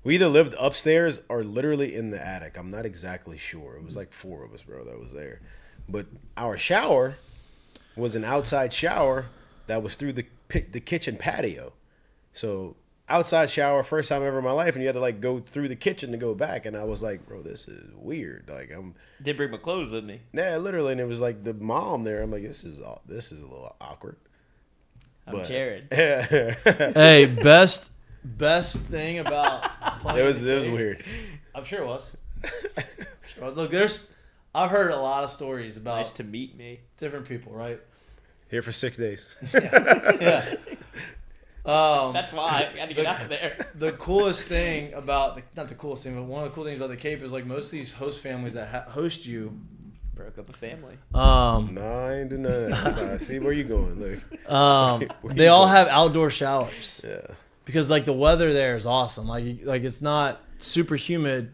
We either lived upstairs or literally in the attic. I'm not exactly sure. It was 4 of us, bro, that was there. But our shower was an outside shower that was through the kitchen patio. So outside shower, first time ever in my life, and you had to go through the kitchen to go back. And I was like, bro, this is weird. Did bring my clothes with me. Yeah, literally. And it was the mom there. I'm like, this is a little awkward. I'm Jared. Hey, best thing about playing it was weird. I'm sure it was. Look, I've heard a lot of stories about Nice to meet me. different people, right? Here for 6 days. Yeah. That's why I had to get out of there. The coolest thing about not the coolest thing, but one of the cool things about the Cape is most of these host families that host you Broke up a family. Nine to none. See where you going, Luke. They all have outdoor showers. Yeah. Because the weather there is awesome. It's not super humid,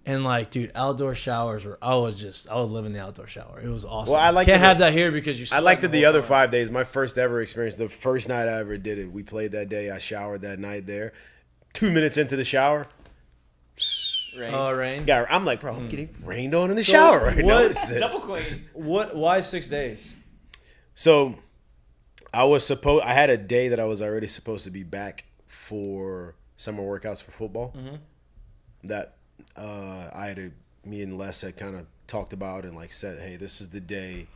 and dude, outdoor showers I was living the outdoor shower. It was awesome. Well, can't have that here because you. I liked it the other 5 days. My first ever experience. The first night I ever did it. We played that day. I showered that night there. 2 minutes into the shower. Rain. Rain. Yeah, I'm like, bro, I'm getting rained on in the shower right now. What is this? Double clean. Why 6 days? So, I had a day that I was already supposed to be back for summer workouts for football. Mm-hmm. That me and Les had kind of talked about and said, hey, this is the day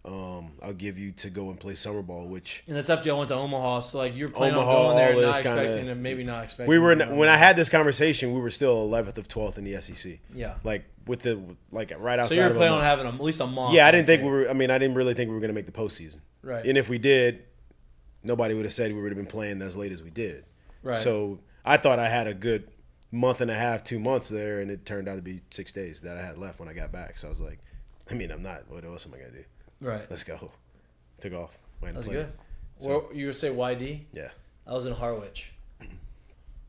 I'll give you to go and play summer ball, and that's after I went to Omaha. So you're planning on Omaha, going there, all not this expecting, and maybe not expecting. We were when I had this conversation, we were still 11th of 12th in the SEC. Yeah, with the right outside. So you're of planning on having at least a month. Yeah, I didn't think we were. I mean, I didn't really think we were going to make the postseason. Right. And if we did, nobody would have said we would have been playing as late as we did. Right. So I thought I had a good month and a half, 2 months there, and it turned out to be 6 days that I had left when I got back. So I was like, I'm not. What else am I going to do? Right. Let's go. Took off. That's good. So, you would say YD? Yeah. I was in Harwich.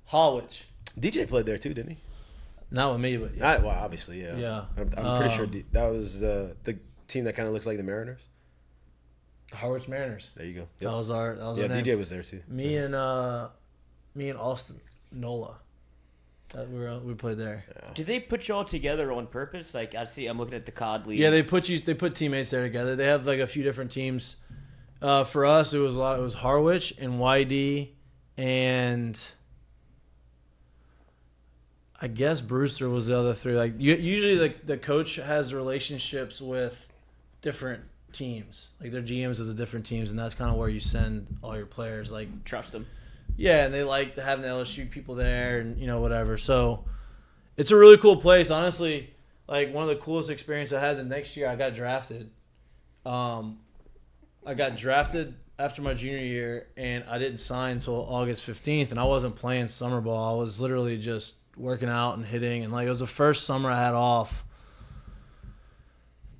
Harwich. DJ played there too, didn't he? Not with me, but yeah. Well, obviously, yeah. Yeah. I'm pretty sure that was the team that kind of looks like the Mariners. Harwich Mariners. There you go. Yep. That was our yeah, name. DJ was there too. Me and Austin Nola. We played there. Yeah. Did they put you all together on purpose? I'm looking at the COD league. Yeah, they put teammates there together. They have a few different teams. For us, it was Harwich and YD, and I guess Brewster was the other three. Like usually the coach has relationships with different teams. Like their GMs with the different teams, and that's kind of where you send all your players. Like Trust them. yeah, and they like having the LSU people there, and whatever. So it's a really cool place, honestly. Like one of the coolest experiences I had. The next year I got drafted. I got drafted after my junior year, and I didn't sign until August 15th, and I wasn't playing summer ball. I was literally just working out and hitting, and like it was the first summer I had off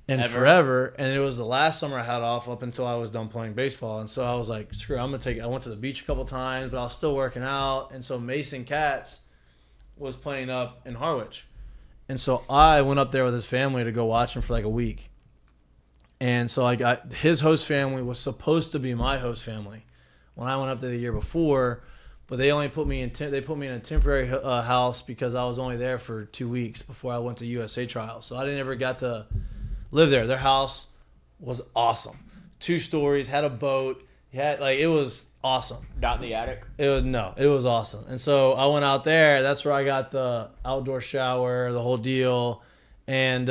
in forever, and it was the last summer I had off up until I was done playing baseball. And so I was like, screw it, I went to the beach a couple times, but I was still working out. And so Mason Katz was playing up in Harwich, and so I went up there with his family to go watch him for like a week. And so I got his host family was supposed to be my host family when I went up there the year before, but they only put me in a temporary house because I was only there for 2 weeks before I went to USA trials. So I didn't ever got to live there. Their house was awesome, 2 stories, had a boat, it was awesome. Not in the attic. It was awesome. And so I went out there. That's where I got the outdoor shower, the whole deal, and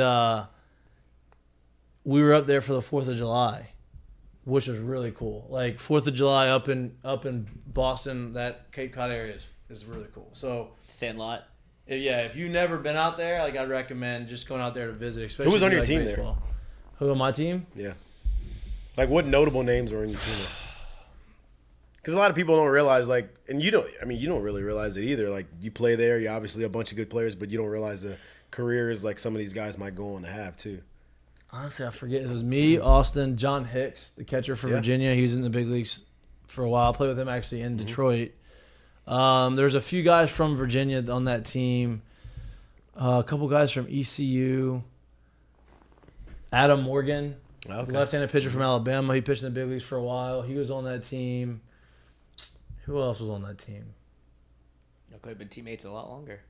we were up there for the 4th of July, which was really cool. Like 4th of July up in Boston, that Cape Cod area is really cool. So Sandlot. If you've never been out there, like I'd recommend just going out there to visit. Especially Who was on if you your like team baseball. there? Who on my team? Yeah. Like what notable names were on your team there? Because a lot of people don't realize, like, and you don't really realize it either. Like you play there, you're obviously a bunch of good players, but you don't realize the careers like some of these guys might go on to have too. Honestly, I forget. It was me, Austin, John Hicks, the catcher for Virginia. He was in the big leagues for a while. I played with him actually in Detroit. There's a few guys from Virginia on that team. A couple guys from ECU. Adam Morgan, left-handed pitcher from Alabama. He pitched in the big leagues for a while. He was on that team. Who else was on that team? I could have been teammates a lot longer.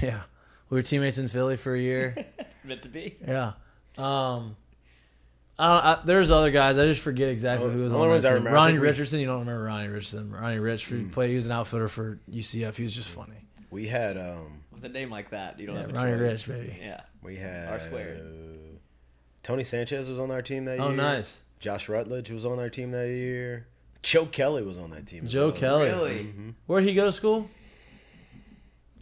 Yeah. We were teammates in Philly for a year. Meant to be. Yeah. There's other guys. I just forget exactly who was on that team. Ronnie Richardson. You don't remember Ronnie Richardson. Ronnie Rich he was an outfielder for UCF. He was just funny. We had with a name like that, you don't have a Ronnie choice. Rich, baby. Yeah. We had R-squared. Tony Sanchez was on our team that year. Oh, nice. Josh Rutledge was on our team that year. Joe Kelly was on that team. Joe Kelly. Really? Mm-hmm. Where'd he go to school?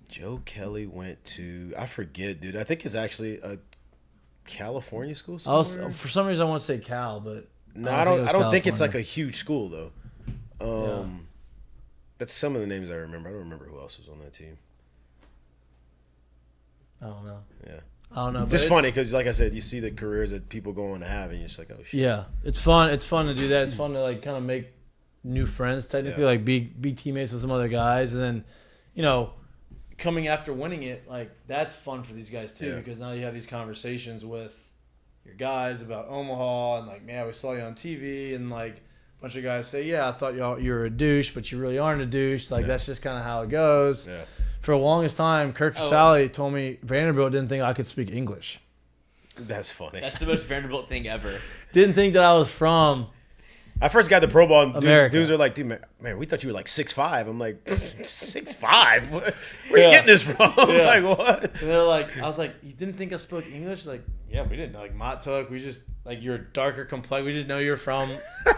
Joe Kelly went to, I forget, dude. I think it's actually a California school somewhere. For some reason I want to say Cal, but no, I don't think it's like a huge school though. Yeah. That's some of the names I remember. I don't remember who else was on that team. I don't know. Yeah. I don't know. Just funny because, like I said, you see the careers that people go on to have, and you're just like, oh shit. Yeah, it's fun. It's fun to do that. It's fun to like kind of make new friends. Technically, like be teammates with some other guys, and then, coming after winning it, like that's fun for these guys too, because now you have these conversations with your guys about Omaha, and like, man, we saw you on TV, and like a bunch of guys say, yeah, I thought you were a douche, but you really aren't a douche. Like that's just kind of how it goes. Yeah. For the longest time, Kirk Casale told me Vanderbilt didn't think I could speak English. That's funny. That's the most Vanderbilt thing ever. Didn't think that I was from I first got the Pro Bowl, and America. dudes are like, dude, man, we thought you were like 6'5". I'm like, 6'5"? Where you getting this from? Yeah. Like, what? And they're like, I was like, you didn't think I spoke English? Like, yeah, we didn't. Like, Mahtook, we just, like, you're darker complexion. We just know you're from.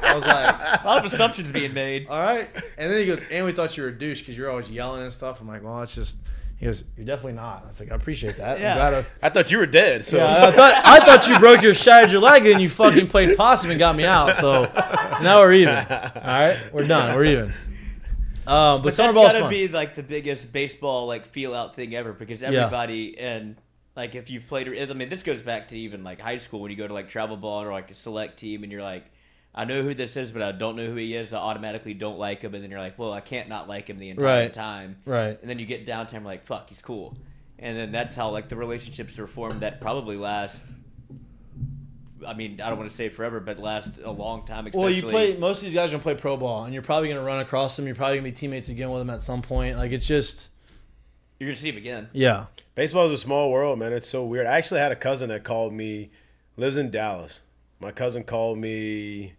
I was like, A lot of assumptions being made. all right. And then he goes, and we thought you were a douche because you're always yelling and stuff. I'm like, well, it's just, he goes, you're definitely not. I was like, I appreciate that. Yeah. I'm glad I thought you were dead. So yeah, I thought you shattered your leg and you fucking played possum and got me out. So now we're even. All right, we're done. We're even. But summer that's ball's gotta fun. be like the biggest baseball like feel out thing ever because everybody and like if you've played, I mean, this goes back to even like high school when you go to like travel ball or like a select team and you're like, I know who this is, but I don't know who he is. I automatically don't like him, and then you're like, well, I can't not like him the entire time. Right. And then you get downtime, like, fuck, he's cool. And then that's how like the relationships are formed that probably last. I mean, I don't want to say forever, but last a long time. Well, Especially, most of these guys are gonna play pro ball, and you're probably gonna run across them. You're probably gonna be teammates again with them at some point. Like it's just, you're gonna see him again. yeah. baseball is a small world, man. It's so weird. I actually had a cousin that called me, lives in Dallas. My cousin called me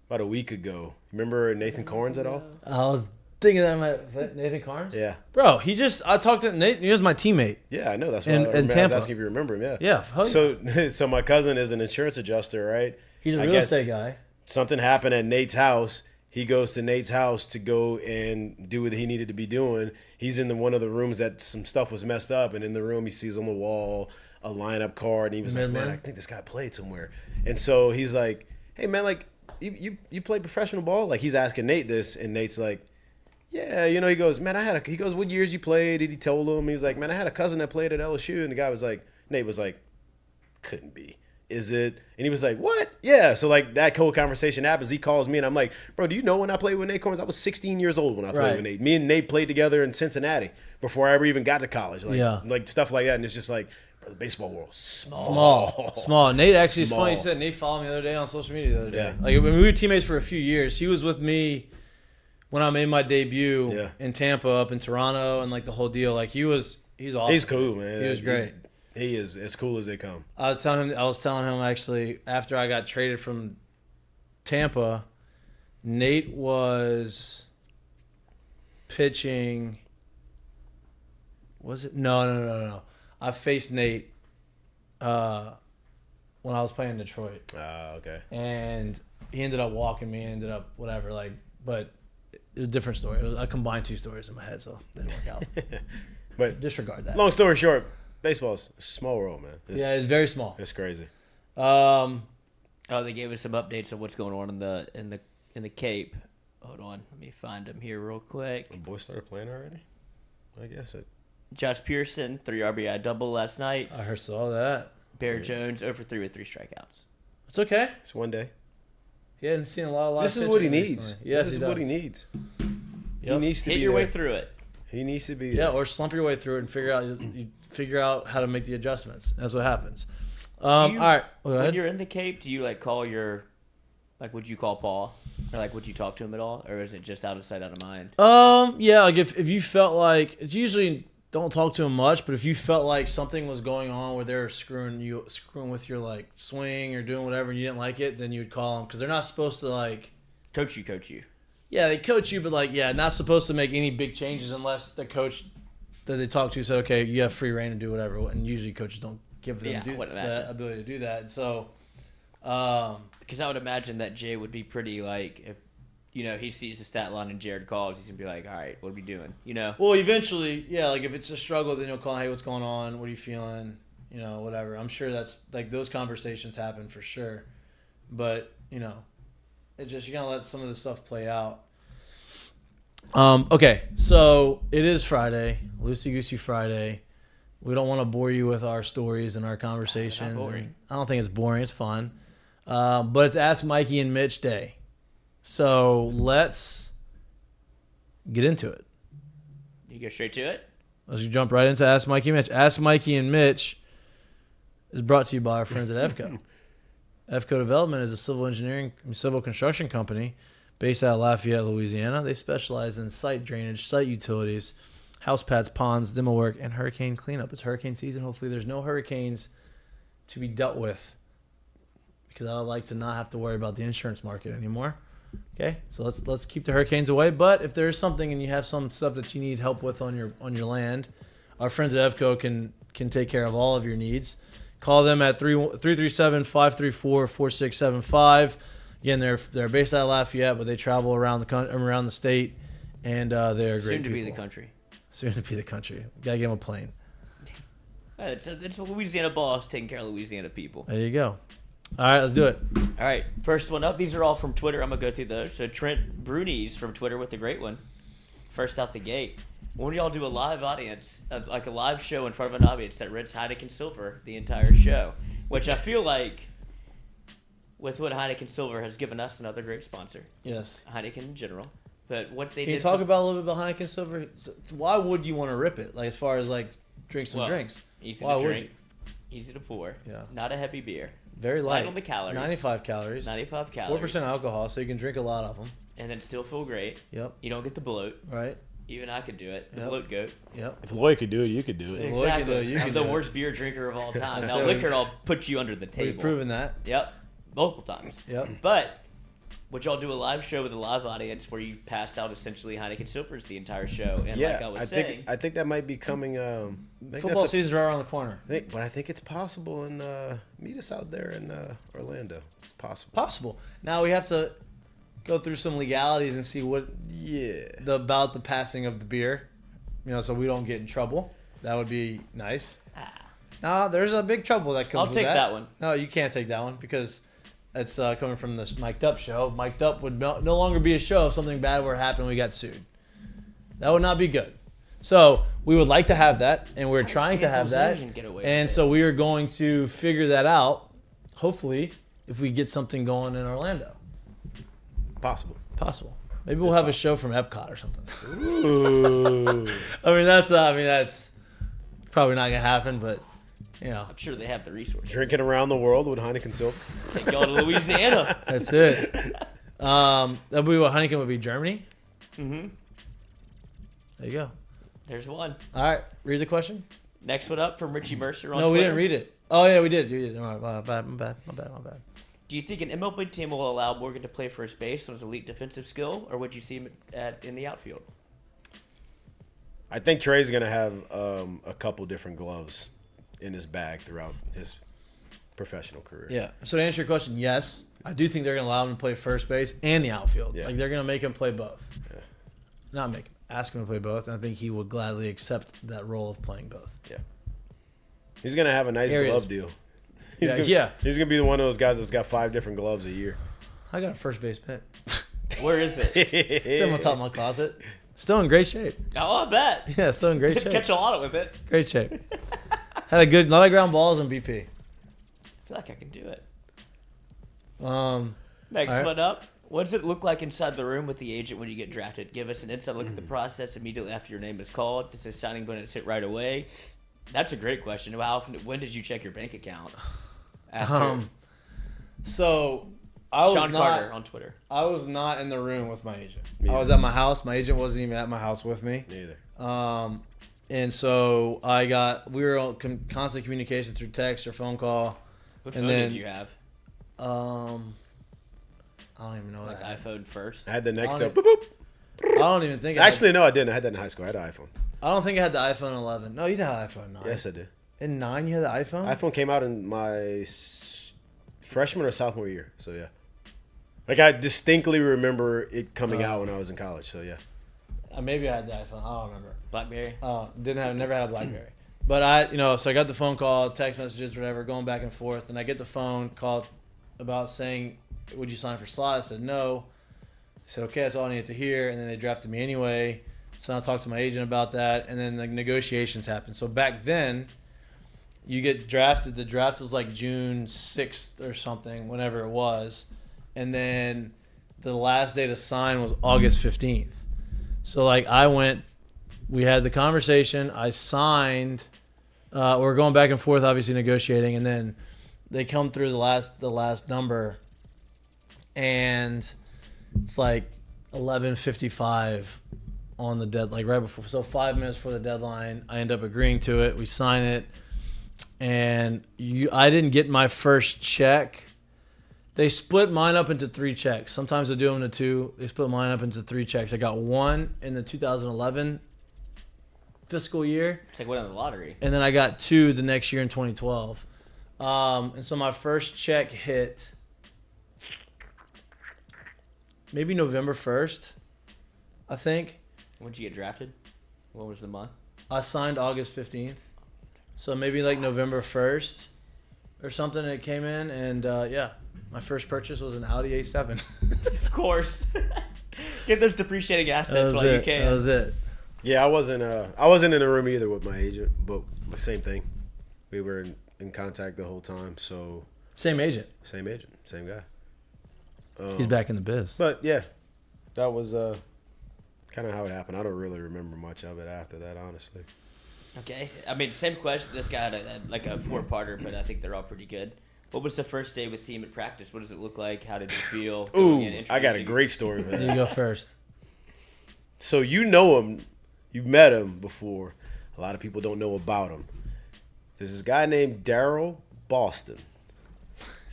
about a week ago. Remember Nathan Corns at all? I was thinking that is that Nathan Carnes? Yeah. Bro, I talked to Nate. He was my teammate. Yeah, I know. That's why In I was Tampa. asking if you remember him. Yeah. Yeah. Hell yeah. So my cousin is an insurance adjuster, right? He's a I real guess estate guy. Something happened at Nate's house. He goes to Nate's house to go and do what he needed to be doing. He's in one of the rooms that some stuff was messed up, and in the room he sees on the wall a lineup card, and he was like, "Man, I think this guy played somewhere." And so he's like, "Hey, man, like you play professional ball?" Like he's asking Nate this, and Nate's like, "Yeah, you know." He goes, "Man, he goes, what years you played?" And he told him. He was like, "Man, I had a cousin that played at LSU," and the guy was like, Nate was like, "Couldn't be. Is it?" And he was like, "What?" Yeah. So like that whole conversation happens. He calls me and I'm like, "Bro, do you know when I played with Nate Carnes? I was 16 years old when I played with Nate. Me and Nate played together in Cincinnati before I ever even got to college. Like stuff like that." And it's just like, bro, the baseball world small. Nate actually is funny. He said Nate followed me the other day on social media the other day. Yeah. Like we were teammates for a few years. He was with me when I made my debut in Tampa, up in Toronto, and like the whole deal. Like he's awesome. He's cool, man. He was great. He is as cool as they come. I was telling him actually after I got traded from Tampa, Nate was pitching. Was it? No. I faced Nate when I was playing in Detroit. Okay. And he ended up walking me and ended up whatever. Like, but it was a different story. I combined two stories in my head, so it didn't work out. But disregard that. Long story short, baseball's a small world, man. It's very small. It's crazy. They gave us some updates on what's going on in the Cape. Hold on, let me find them here real quick. The boys started playing already? I guess it. Josh Pearson, 3 RBI double last night. I saw that. Bear Jones, 0-for-3 with 3 strikeouts. It's okay. It's one day. He hadn't seen a lot of live. This is what he needs. Yes, this is what he needs. Yep. He needs to hit be your there. way through it. He needs to be or slump your way through it and figure out how to make the adjustments. That's what happens. All right. Go ahead. When you're in the Cape, do you would you call Paul, or would you talk to him at all, or is it just out of sight, out of mind? Yeah, like if you felt like it's usually don't talk to him much, but if you felt like something was going on where they're screwing with your like swing or doing whatever and you didn't like it, then you would call them because they're not supposed to like coach you. Yeah, they coach you, but not supposed to make any big changes unless the coach that they talk to said, okay, you have free reign to do whatever. And usually coaches don't give them the ability to do that. And so, because I would imagine that Jay would be pretty if he sees the stat line and Jared calls, he's gonna be like, all right, what are we doing? Well, eventually, yeah. Like if it's a struggle, then you'll call, hey, what's going on? What are you feeling? Whatever. I'm sure that's like those conversations happen for sure, but it just you gotta let some of the stuff play out. Okay, so it is Friday, Loosey Goosey Friday. We don't want to bore you with our stories and our conversations. Not boring. I don't think it's boring. It's fun, but it's Ask Mikey and Mitch Day. So let's get into it. You go straight to it? Let's jump right into Ask Mikey and Mitch. Ask Mikey and Mitch is brought to you by our friends at EFCO. EFCO Development is a civil construction company based out of Lafayette, Louisiana. They specialize in site drainage, site utilities, house pads, ponds, demo work, and hurricane cleanup. It's hurricane season. Hopefully there's no hurricanes to be dealt with because I would like to not have to worry about the insurance market anymore. Okay, so let's keep the hurricanes away. But if there's something and you have some stuff that you need help with on your land, our friends at EFCO can take care of all of your needs. Call them at 337-534-4675. Again, they're based out of Lafayette, but they travel around the state, and they're great. Soon to people. be the country. Soon to be the country. Gotta give them a plane. It's a Louisiana boss taking care of Louisiana people. There you go. All right, let's do it. All right, first one up. These are all from Twitter. I'm going to go through those. So Trent Bruni's from Twitter with a great one. First out the gate. When do y'all do a live audience, like a live show in front of an audience that rents Heineken Silver the entire show? Which I feel like, with what Heineken Silver has given us, another great sponsor. Yes. Heineken in general. But what they Can you did talk about a little bit about Heineken Silver? So why would you want to rip it? Like as far as like drink some drinks. Easy why to would drink, you? easy to pour. Yeah. Not a heavy beer. Very light. On the calories. 95 calories. 95 calories. 4% alcohol, so you can drink a lot of them. And then still feel great. Yep. You don't get the bloat. Right. Even I could do it. The Yep. bloat goat. Yep. If Lloyd could do it, you could do it. If Lloyd can do it, you I'm can the do it. worst beer drinker of all time. Now, So liquor will put you under the table. We've proven that. Yep. Multiple times. Yep. But Would y'all do a live show with a live audience where you pass out essentially Heineken Silvers the entire show? And Yeah, like I was saying, I think that might be coming. Football season's right around the corner. But I think it's possible. And meet us out there in Orlando. It's possible. Possible. Now we have to go through some legalities and see what about the passing of the beer, so we don't get in trouble. That would be nice. No, there's a big trouble that comes I'll with take that. that one. No, you can't take that one because it's coming from this Miked Up show. Miked Up would no longer be a show if something bad were to happen and we got sued. That would not be good. So we would like to have that, and we're trying to have that. And so we are going to figure that out, hopefully, if we get something going in Orlando. Possible. Maybe we'll have a show from Epcot or something. Ooh. I mean, that's probably not gonna happen, but I'm sure they have the resources. Drinking around the world with Heineken Silver. Take y'all to Louisiana. That's it. That'd be what Heineken would be. Germany. Mm-hmm. There you go. There's one. All right, read the question. Next one up from Richie Mercer on No, Twitter. we didn't read it. Oh yeah, we did. You did. All right, my bad. Do you think an MLB team will allow Morgan to play first base on his elite defensive skill, or would you see him in the outfield? I think Trey's going to have a couple different gloves in his bag throughout his professional career. Yeah. So to answer your question, yes, I do think they're going to allow him to play first base and the outfield. Yeah. Like they're going to make him play both. Yeah. Not make him, ask him to play both. And I think he would gladly accept that role of playing both. Yeah. He's going to have a nice glove deal. He's He's going to be one of those guys that's got 5 different gloves a year. I got a first base pit. Where is it? It's on top of my closet. Still in great shape. Oh, I bet. Yeah, still in great shape. Catch a lot with it. Great shape. Had a lot of ground balls and BP. I feel like I can do it. Next right. one up. What does it look like inside the room with the agent when you get drafted? Give us an inside look at the process immediately after your name is called. Does the signing bonus hit right away? That's a great question. When did you check your bank account? After So I was Sean not Carter on Twitter. I was not in the room with my agent. Me I was at my house. My agent wasn't even at my house with me. Neither. And so we were on constant communication through text or phone call. What phone did you have? I don't even know Like that. iPhone first? I had the next I up. Boop, boop. I don't even think. Actually, no, I didn't. I had that in high school. I had an iPhone. I don't think I had the iPhone 11. No, you didn't have the iPhone 9. Yes, I did. In 9, you had the iPhone? iPhone came out in my freshman or sophomore year. So, yeah. Like, I distinctly remember it coming out when I was in college. So, yeah. Maybe I had the iPhone. I don't remember. BlackBerry? Never had a BlackBerry. But so I got the phone call, text messages, whatever, going back and forth. And I get the phone call about saying, would you sign for slot? I said, no. I said, okay, that's all I needed to hear. And then they drafted me anyway. So I talked to my agent about that. And then the negotiations happened. So back then, you get drafted. The draft was like June 6th or something, whenever it was. And then the last day to sign was August 15th. So like we had the conversation. I signed. We're going back and forth, obviously negotiating, and then they come through the last number, and it's like 11:55 on the deadline, like right before. So 5 minutes before the deadline, I end up agreeing to it. We sign it, and I didn't get my first check. They split mine up into 3 checks. Sometimes they do them into 2. They split mine up into 3 checks. I got 1 in the 2011 fiscal year. It's like winning the lottery. And then I got 2 the next year in 2012. And so my first check hit maybe November 1st, I think. When did you get drafted? What was the month? I signed August 15th. So maybe like November 1st or something it came in. And yeah, my first purchase was an Audi A7. Of course. Get those depreciating assets while you can. That was it. Yeah, I wasn't in the room either with my agent, but the same thing. We were in contact the whole time, so Same agent. same agent, same guy. He's back in the biz. But yeah, that was kind of how it happened. I don't really remember much of it after that, honestly. Okay. I mean, same question. This guy had a 4-parter, but I think they're all pretty good. What was the first day with team at practice? What does it look like? How did you feel? Ooh, I got a great story for You that. go first. So you know him. You've met him before. A lot of people don't know about him. There's this guy named Daryl Boston.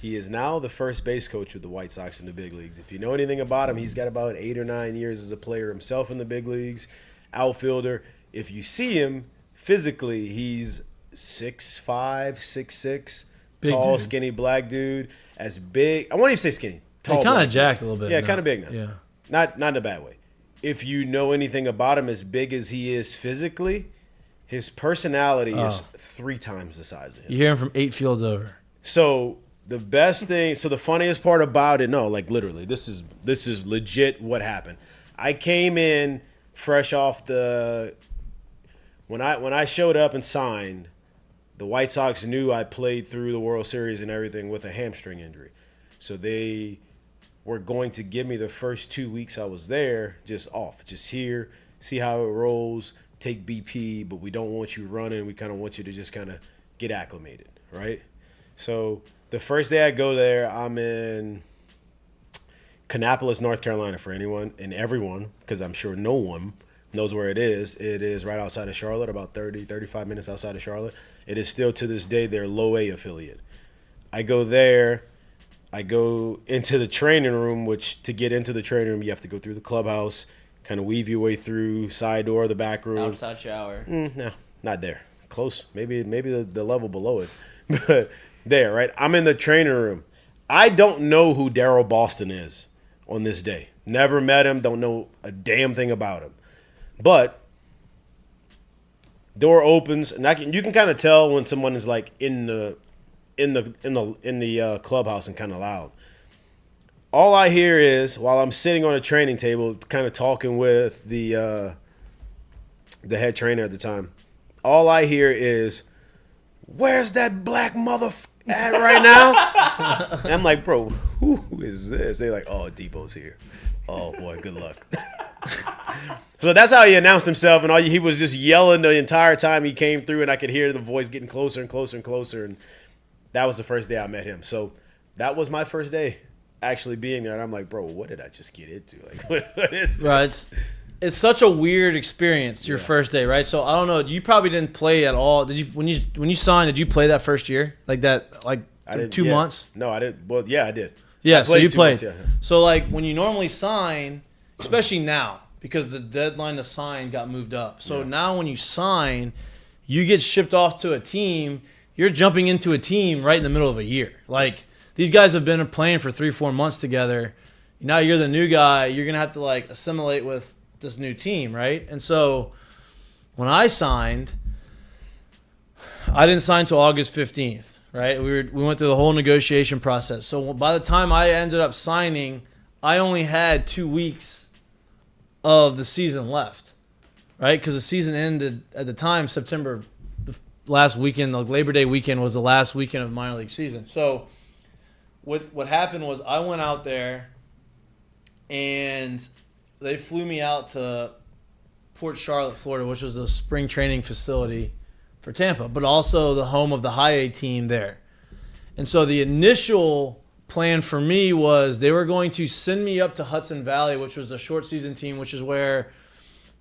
He is now the first base coach with the White Sox in the big leagues. If you know anything about him, he's got about 8 or 9 years as a player himself in the big leagues, outfielder. If you see him physically, he's 6'5", 6'6", tall, dude. skinny black dude. As big, I won't even say skinny. Tall, kind black of jacked dude. a little bit. Yeah, now. kind of big now. Yeah. Not in a bad way. If you know anything about him, as big as he is physically, his personality is 3 times the size of him. You hear him from 8 fields over. So the best thing, so the funniest part about it, no, like literally, this is legit what happened. I came in fresh off the when I showed up and signed, the White Sox knew I played through the World Series and everything with a hamstring injury. So they were going to give me the first 2 weeks I was there just off, just here, see how it rolls, take BP, but we don't want you running. We kind of want you to just kind of get acclimated, right? So the first day I go there, I'm in Kannapolis, North Carolina, for anyone and everyone, because I'm sure no one knows where it is. It is right outside of Charlotte, about 30, 35 minutes outside of Charlotte. It is still to this day their low A affiliate. I go there. I go into the training room, which to get into the training room, you have to go through the clubhouse, kind of weave your way through, side door, the back room. Outside shower. No, not there. Close. Maybe the level below it. But there, right? I'm in the training room. I don't know who Daryl Boston is on this day. Never met him. Don't know a damn thing about him. But door opens, and you can kind of tell when someone is like in the clubhouse and kind of loud. All I hear is, while I'm sitting on a training table, kind of talking with the head trainer at the time, all I hear is, "Where's that black mother at right now?" And I'm like, "Bro, who is this?" They're like, "Oh, Depot's here. Oh boy, good luck." So that's how he announced himself, and he was just yelling the entire time he came through, and I could hear the voice getting closer and closer and closer, and that was the first day I met him. So that was my first day actually being there, and I'm like, bro, what did I just get into? Like, what is this? Right. It's such a weird experience your first day, right? So I don't know. You probably didn't play at all. Did you when you signed? Did you play that first year like that? Like I didn't, 2 months? No, I didn't. Well, yeah, I did. Yeah, so you 2 played. months, yeah. So like when you normally sign, especially now because the deadline to sign got moved up. So now when you sign, you get shipped off to a team. You're jumping into a team right in the middle of a year. Like these guys have been playing for 3-4 months together. Now you're the new guy. You're gonna have to like assimilate with this new team, right? And so when I signed, I didn't sign till August 15th, right? We went through the whole negotiation process. So by the time I ended up signing, I only had 2 weeks of the season left, right? Because the season ended at the time September last weekend. The Labor Day weekend was the last weekend of minor league season. So what happened was I went out there and they flew me out to Port Charlotte, Florida, which was the spring training facility for Tampa, but also the home of the high A team there. And so the initial plan for me was they were going to send me up to Hudson Valley, which was the short season team, which is where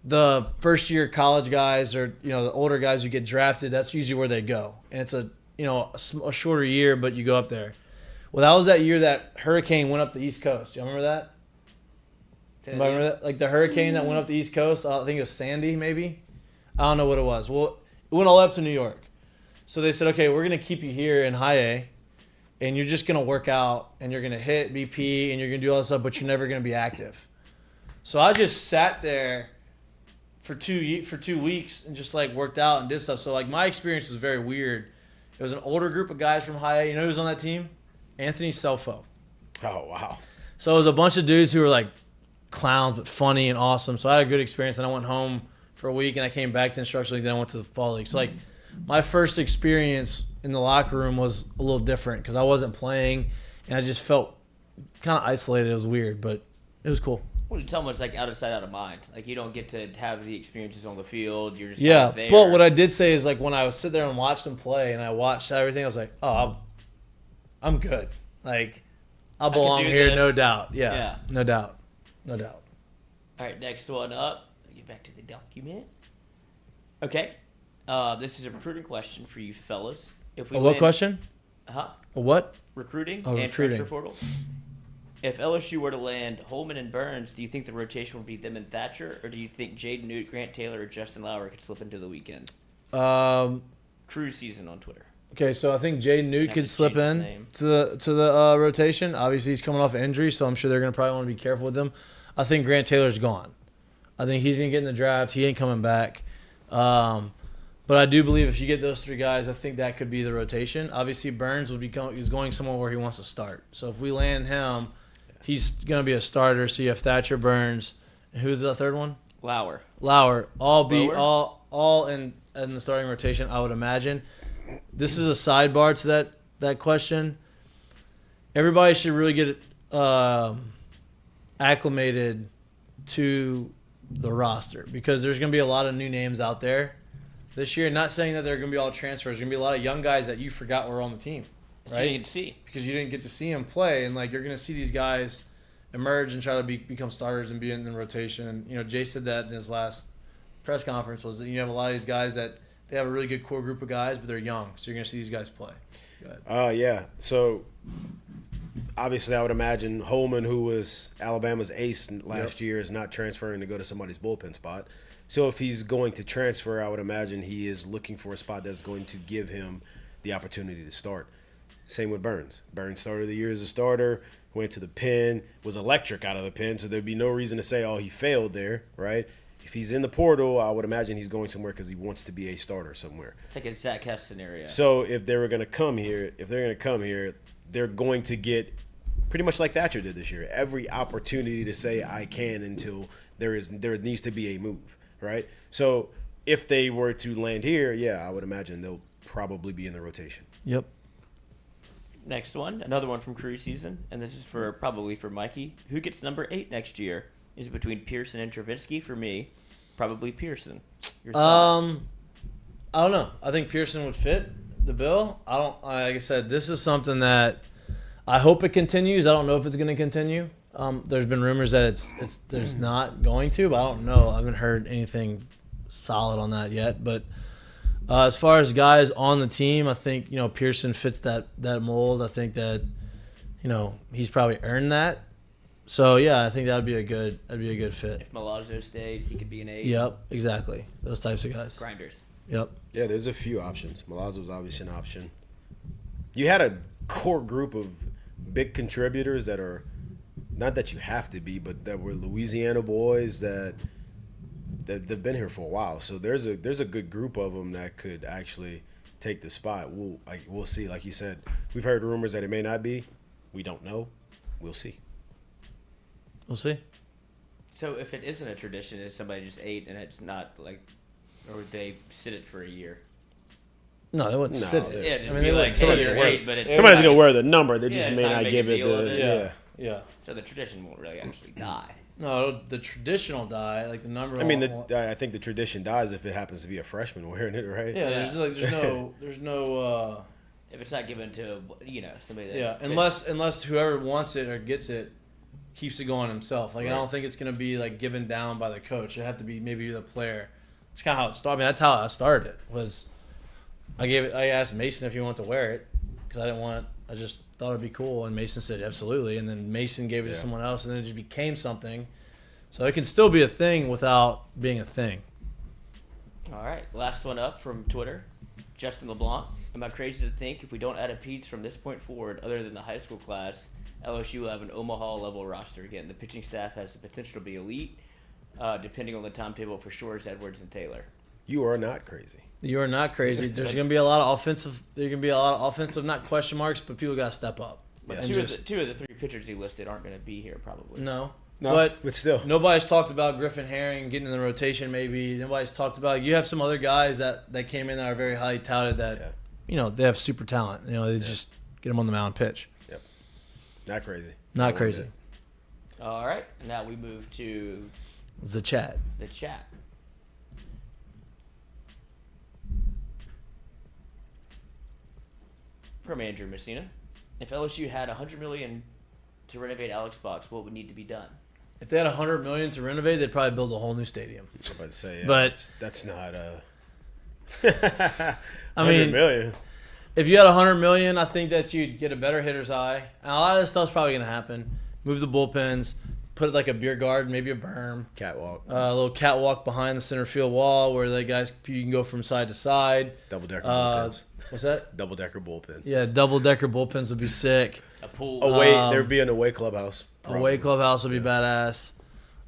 the first year college guys or the older guys who get drafted, that's usually where they go. And it's a shorter year, but you go up there. Well, that was that year that hurricane went up the East Coast. Do you remember that? Anybody remember that? Like the hurricane that went up the East Coast. I think it was Sandy, maybe. I don't know what it was. Well, it went all up to New York. So they said, okay, we're going to keep you here in high A, and you're just going to work out, and you're going to hit BP, and you're going to do all this stuff, but you're never going to be active. So I just sat there for 2 weeks and just like worked out and did stuff. So like my experience was very weird. It was an older group of guys from high A. You know who was on that team? Anthony Selfo. Oh, wow. So it was a bunch of dudes who were like clowns but funny and awesome. So I had a good experience, and I went home for a week, and I came back to instructional league. Then I went to the fall league. So like my first experience in the locker room was a little different because I wasn't playing, and I just felt kind of isolated. It was weird, but it was cool. Well, you tell them it's like out of sight, out of mind. Like you don't get to have the experiences on the field. You're just Yeah, kind of there. but what I did say is like when I was sitting there and watched them play, and I watched everything, I was like, oh, I'm good. Like I belong do here, this. no doubt. Yeah, Yeah. no doubt. No doubt. All right, next one up. Get back to the document. Okay. This is a recruiting question for you fellas. If we What win- question? Huh? A what? recruiting Oh, and recruiting. transfer portal. If LSU were to land Holman and Burns, do you think the rotation would be them and Thatcher, or do you think Jaden Newt, Grant Taylor, or Justin Lauer could slip into the weekend? Cruise season on Twitter. Okay, so I think Jaden Newt Have could to slip change his in name. to the rotation. Obviously, he's coming off an injury, so I'm sure they're going to probably want to be careful with him. I think Grant Taylor's gone. I think he's going to get in the draft. He ain't coming back. But I do believe if you get those three guys, I think that could be the rotation. Obviously, Burns is going somewhere where he wants to start. So if we land him, he's going to be a starter. So you have Thatcher, Burns, and who's the third one? Lauer. All be Lower? all in the starting rotation, I would imagine. This is a sidebar to that question. Everybody should really get acclimated to the roster because there's going to be a lot of new names out there this year. Not saying that they're going to be all transfers. There's going to be a lot of young guys that you forgot were on the team, Right? right? You need to see. Because you didn't get to see them play, and like you're going to see these guys emerge and try to become starters and be in the rotation. And Jay said that in his last press conference was that you have a lot of these guys that they have a really good core group of guys, but they're young, so you're going to see these guys play. Go ahead. Yeah. So obviously, I would imagine Holman, who was Alabama's ace last year, is not transferring to go to somebody's bullpen spot. So if he's going to transfer, I would imagine he is looking for a spot that's going to give him the opportunity to start. Same with Burns. Burns started the year as a starter, went to the pen, was electric out of the pen, so there'd be no reason to say, oh, he failed there, right? If he's in the portal, I would imagine he's going somewhere because he wants to be a starter somewhere. It's like a Zach Hess scenario. So if they're going to come here, they're going to get pretty much like Thatcher did this year, every opportunity to say I can until there needs to be a move, right? So if they were to land here, yeah, I would imagine they'll probably be in the rotation. Yep. Next one, another one from Cruise season, and this is probably for Mikey. Who gets number 8 next year? Is it between Pearson and Travinsky? For me, probably Pearson. Your thoughts? I don't know. I think Pearson would fit the bill. Like I said, this is something that I hope it continues. I don't know if it's going to continue. There's been rumors that there's not going to, but I don't know. I haven't heard anything solid on that yet. But as far as guys on the team, I think Pearson fits that mold. I think that he's probably earned that. So yeah, I think that'd be a good fit. If Milazzo stays, he could be an 8. Yep, exactly. Those types of guys. Grinders. Yep. Yeah, there's a few options. Milazzo was obviously an option. You had a core group of big contributors that are not that you have to be, but that were Louisiana boys that they've been here for a while. So there's a good group of them that could actually take the spot. We'll see. Like you said, we've heard rumors that it may not be. We don't know. We'll see. We'll see. So if it isn't a tradition, is somebody just 8 and it's not like, or would they sit it for a year? No, they wouldn't sit it. Yeah, just I mean, be they like, wouldn't sit hey, it. you're Somebody's 8, but it's Somebody's gonna wear the number. They Yeah, just it's may not a not big give it deal of the it. Yeah. So the tradition won't really actually die. No, the traditional die, like the number. I mean, I think the tradition dies if it happens to be a freshman wearing it, right? yeah. There's no. If it's not given to somebody that Yeah, fits. unless whoever wants it or gets it keeps it going himself. Like Right. I don't think it's gonna be like given down by the coach. It'd have to be maybe the player. It's kind of how it started. I mean, that's how I started it. Was I asked Mason if he wanted to wear it because I just thought it'd be cool, and Mason said absolutely, and then Mason gave it to someone else, and then it just became something. So it can still be a thing without being a thing. All right, last one up from Twitter. Justin LeBlanc. Am I crazy to think if we don't add a Pete's from this point forward, other than the high school class, LSU will have an Omaha-level roster again? The pitching staff has the potential to be elite, depending on the timetable for Shores, Edwards, and Taylor. You are not crazy. You are not crazy. There's going to be a lot of offensive. There's going to be a lot of offensive, not question marks, but people got to step up. But And two of the 3 pitchers he listed aren't going to be here probably. No, But still, nobody's talked about Griffin Herring getting in the rotation. Maybe nobody's talked about. You have some other guys that came in that are very highly touted. That they have super talent. They just get them on the mound and pitch. Yep, not crazy. Not crazy. All right, now we move to It's the chat. the chat. From Andrew Messina. If LSU had $100 million to renovate Alex Box, what would need to be done? If they had $100 million to renovate, they'd probably build a whole new stadium. I was about to say, But- that's not I mean, million. if you had $100 million, I think that you'd get a better hitter's eye. And a lot of this stuff's probably gonna happen. Move the bullpens, put like a beer garden, maybe a berm, Catwalk. a little catwalk behind the center field wall where the guys you can go from side to side. Double-decker bullpens. What's that? Double-decker bullpens. Yeah, double-decker bullpens would be sick. A pool. There'd be an away clubhouse. Away clubhouse would be badass.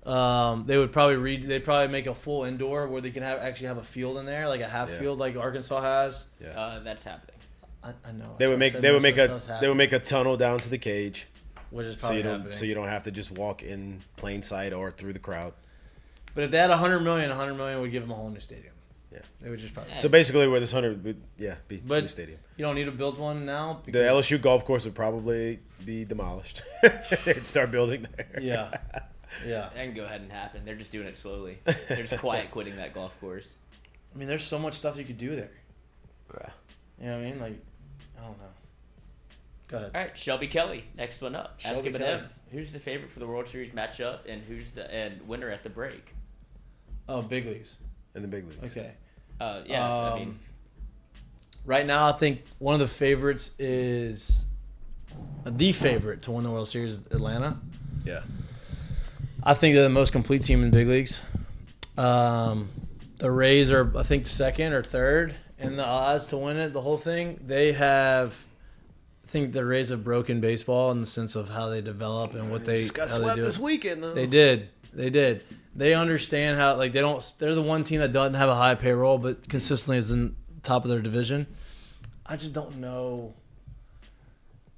They'd probably make a full indoor where they can actually have a field in there, like a half field, like Arkansas has. Yeah. That's happening. I know. They would make a tunnel down to the cage, which is probably so you don't have to just walk in plain sight or through the crowd. But if they had $100 million would give them a whole new stadium. Yeah, they would just probably. So basically, where this 100, be new stadium. You don't need to build one now. The LSU golf course would probably be demolished. They'd start building there. Yeah. Yeah. That can go ahead and happen. They're just doing it slowly. They're just quiet quitting that golf course. I mean, there's so much stuff you could do there. Yeah. You know what I mean? Like, I don't know. Go ahead. All right, Shelby Kelly, next one up. Shelby Ask him Kelly. who's the favorite for the World Series matchup, and who's the winner at the break? Oh, big leagues. In the big leagues. Okay. I mean, right now, I think one of the favorites is the favorite to win the World Series is Atlanta. Yeah. I think they're the most complete team in big leagues. The Rays are, I think, second or third in the odds to win it. The whole thing. They have. I think the Rays have broken baseball in the sense of how they develop and what they just got how they swept do this it. weekend though. They did. They understand how they don't. They're the one team that doesn't have a high payroll, but consistently is in top of their division. I just don't know.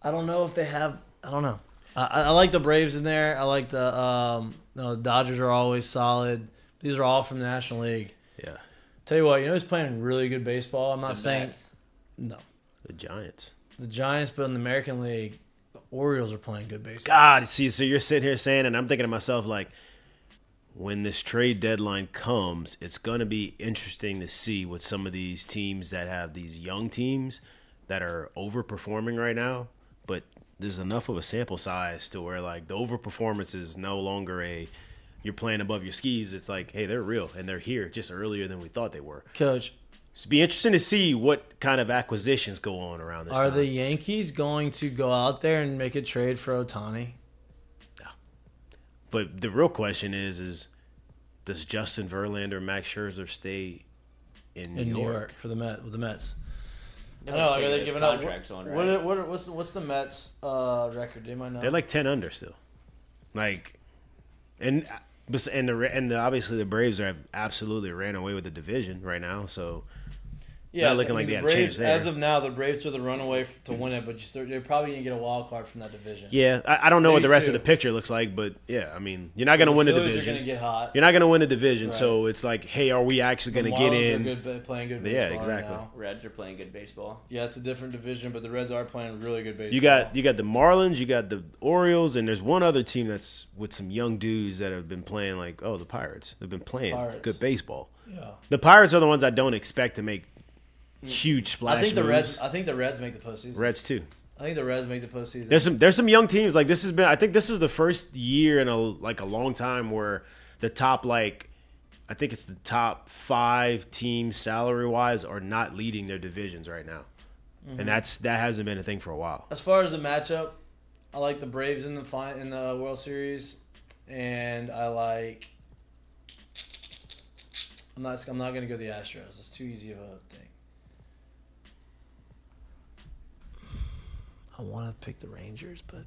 I don't know if they have. I don't know. I like the Braves in there. I like the the Dodgers are always solid. These are all from the National League. Yeah. Tell you what, who's playing really good baseball? I'm not saying Mets. no. The Giants. The Giants, but in the American League, the Orioles are playing good baseball. God, see, so you're sitting here saying, and I'm thinking to myself, like, when this trade deadline comes, it's going to be interesting to see what some of these teams that have these young teams that are overperforming right now, but there's enough of a sample size to where, like, the overperformance is no longer you're playing above your skis. It's like, hey, they're real, and they're here just earlier than we thought they were. Coach, It'd be interesting to see what kind of acquisitions go on around this time. are the Yankees going to go out there and make a trade for Ohtani? No. But the real question is does Justin Verlander, Max Scherzer stay in New York? For the Mets. No I know. one's Are they taking giving those up? contracts on, right? What's the Mets record? Do you might know? They're like 10 under still. Like, and obviously the Braves have absolutely ran away with the division right now. So yeah, not looking like they the had a change Braves, there. as of now, the Braves are the runaway to win it, but they're probably gonna get a wild card from that division. Yeah, I don't know what Maybe the rest two. of the picture looks like, but yeah, I mean, you're not going to win the Phillies division. are gonna get hot. You're not going to win the division, Right. so it's like, hey, are we actually going to The get Marlins in? are playing good Yeah, baseball exactly. right now. Reds are playing good baseball. Yeah, it's a different division, but the Reds are playing really good baseball. You got the Marlins, you got the Orioles, and there's one other team that's with some young dudes that have been playing the Pirates. They've been playing good baseball. Yeah. The Pirates are the ones I don't expect to make huge splash I think the moves. Reds make the postseason. Reds too. I think the Reds make the postseason. There's some young teams like this has been. I think this is the first year in a long time where the top I think it's the top 5 teams salary wise are not leading their divisions right now, and that hasn't been a thing for a while. As far as the matchup, I like the Braves in the World Series, and I like. I'm not going to go the Astros. It's too easy of a thing. I want to pick the Rangers, but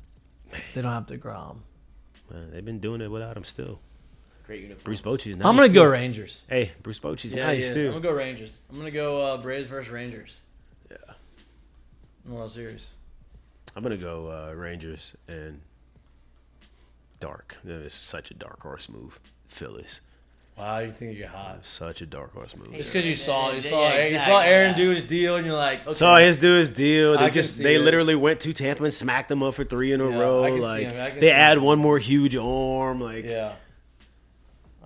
they don't have DeGrom. They've been doing it without him still. Great uniform. Bruce Bochy's nice. I'm going to go too. Rangers. Hey, Bruce Bochy's Yeah, nice I'm too. going to go Rangers. I'm going to go Braves versus Rangers. Yeah. In the World Series. I'm gonna go Rangers and dark. That is such a dark horse move. Phillies. Wow, you think you get hot? Such a dark horse move. Just because you saw exactly. Aaron do his deal, and you're like, okay. Saw his do his deal. I They can see they this. literally went to Tampa and smacked them up for 3 in a Yeah, row. I can see Like him. I can they see add him. one more huge arm. Like Yeah.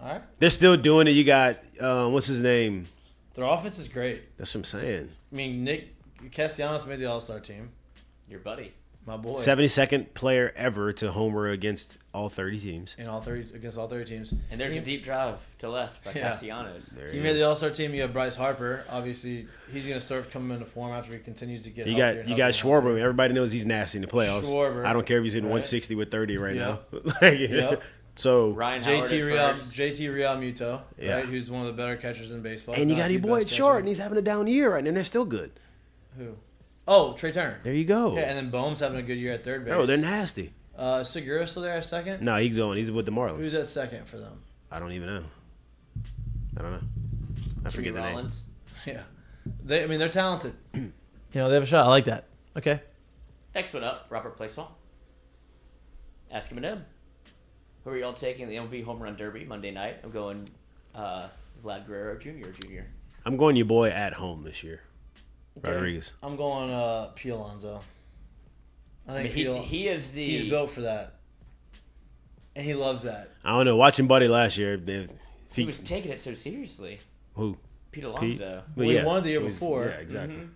All right. they're still doing it. You got what's his name? Their offense is great. That's what I'm saying. I mean, Nick Castellanos made the All-Star team. Your buddy. My boy. 72nd player ever to homer against all 30 teams. Against all 30 teams. And there's a deep drive to left by Yeah. Castellanos. He made the All-Star team. You have Bryce Harper. Obviously, he's going to start coming into form after he continues to get You healthier got Schwarber. Everybody knows he's nasty in the playoffs. Schwarber. I don't care if he's hitting Right. 160 with 30 right Yep. now. Like, Yep. So Ryan Howard JT at first. Realmuto, Yeah. right? Who's one of the better catchers in baseball. and you Not got the your boy best at short, catcher. and he's having a down year right now, and they're still good. Who? Oh, Trey Turner. There you go. Yeah, and then Bohm's having a good year at third base. Oh, they're nasty. Segura still there at second? No, he's going. He's with the Marlins. Who's at second for them? I don't even know. I don't know. I Jimmy forget the name. Rollins. Yeah. They're talented. They have a shot. I like that. Okay. Next one up, Robert Plaisall. Ask him and him. Who are y'all taking in the MLB Home Run Derby Monday night? I'm going Vlad Guerrero Jr. I'm going your boy at home this year. Okay. Rodriguez. I'm going P. Alonso. I I think mean, he is the... he's built for that. And he loves that. I don't know. Watching Buddy last year, He was taking it so seriously. who? Pete Alonso. Well, he won the year It was- before. Yeah, exactly. Mhm.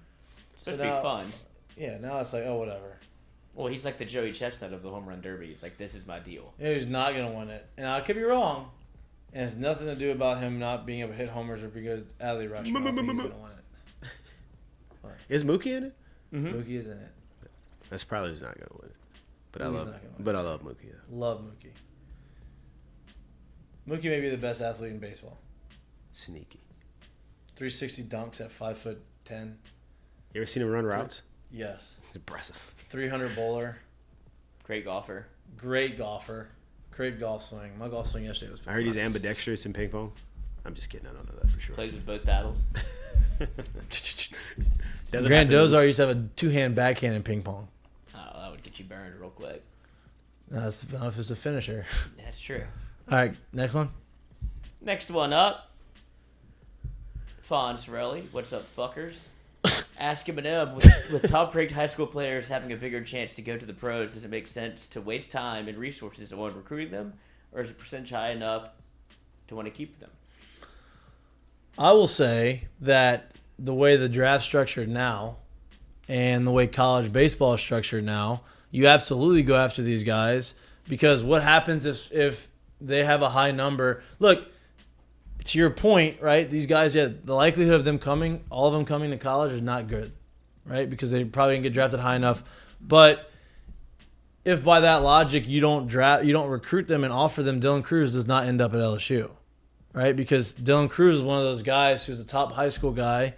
It's supposed So to now- be fun. Yeah, now it's like, oh, whatever. Well, he's like the Joey Chestnut of the Home Run Derby. He's like, this is my deal. He's not going to win it. And I could be wrong. And it's nothing to do about him not being able to hit homers or be good at alley rush. I don't think he's going to win it. Is Mookie in it? Mookie is in it. That's probably who's not going to win it. But Mookie's not gonna win. But I love Mookie. Yeah. Love Mookie. Mookie may be the best athlete in baseball. Sneaky. 360 dunks at 5'10". You ever seen him run routes? Yes. It's impressive. 300 bowler. Great golfer. Great golfer. Great golf swing. My golf swing yesterday was I heard he's nice. ambidextrous in ping pong. I'm just kidding. I don't know that for sure. Plays with both paddles. Doesn't Grant have to Dozar used to have a two-hand backhand in ping pong. Oh, that would get you burned real quick. That's if it's a finisher. That's true. All right, next one. Next one up. Fawn Sorelli. What's up, fuckers? Ask Eminem, with top-ranked high school players having a bigger chance to go to the pros, does it make sense to waste time and resources on recruiting them, or is the percentage high enough to want to keep them? I will say that the way the draft's structured now and the way college baseball is structured now, you absolutely go after these guys because what happens if they have a high number? Look, to your point, right, these guys, yeah, the likelihood of them coming, all of them coming to college is not good, right, because they probably didn't get drafted high enough. But if by that logic you don't recruit them and offer them, Dylan Cruz does not end up at LSU. Right, because Dylan Cruz is one of those guys who's the top high school guy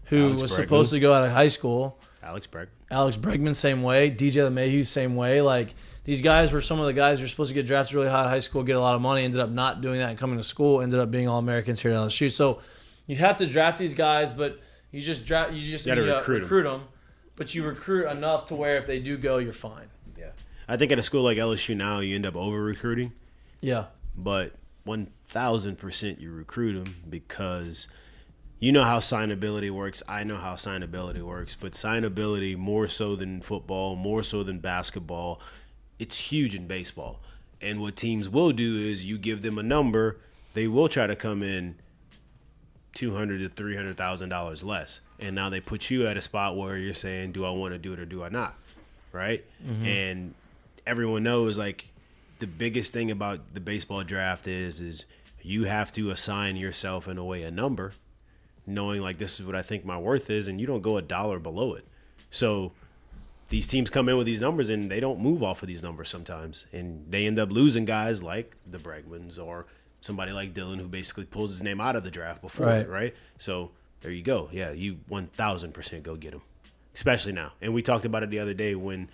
who Alex was Bregman. supposed to go out of high school. Alex Berg. Alex Bregman, same way. DJ LeMahieu, same way. Like, these guys were some of the guys who were supposed to get drafted really high in high school, get a lot of money, ended up not doing that and coming to school, ended up being All-Americans here at LSU. So you have to draft these guys, but you just gotta recruit them. But you recruit enough to where if they do go, you're fine. Yeah. I think at a school like LSU now, you end up over-recruiting, Yeah. but 1,000% you recruit them because you know how signability works. I know how signability works, but signability more so than football, more so than basketball, it's huge in baseball. And what teams will do is you give them a number, they will try to come in $200,000 to $300,000 less, and now they put you at a spot where you're saying, do I want to do it or do I not, right? And everyone knows, like, the biggest thing about the baseball draft is you have to assign yourself in a way a number, knowing like this is what I think my worth is, and you don't go a dollar below it. So these teams come in with these numbers and they don't move off of these numbers sometimes, and they end up losing guys like the Bregmans or somebody like Dylan who basically pulls his name out of the draft before, right? So there you go. Yeah, you 1,000% go get him, especially now. And we talked about it the other day when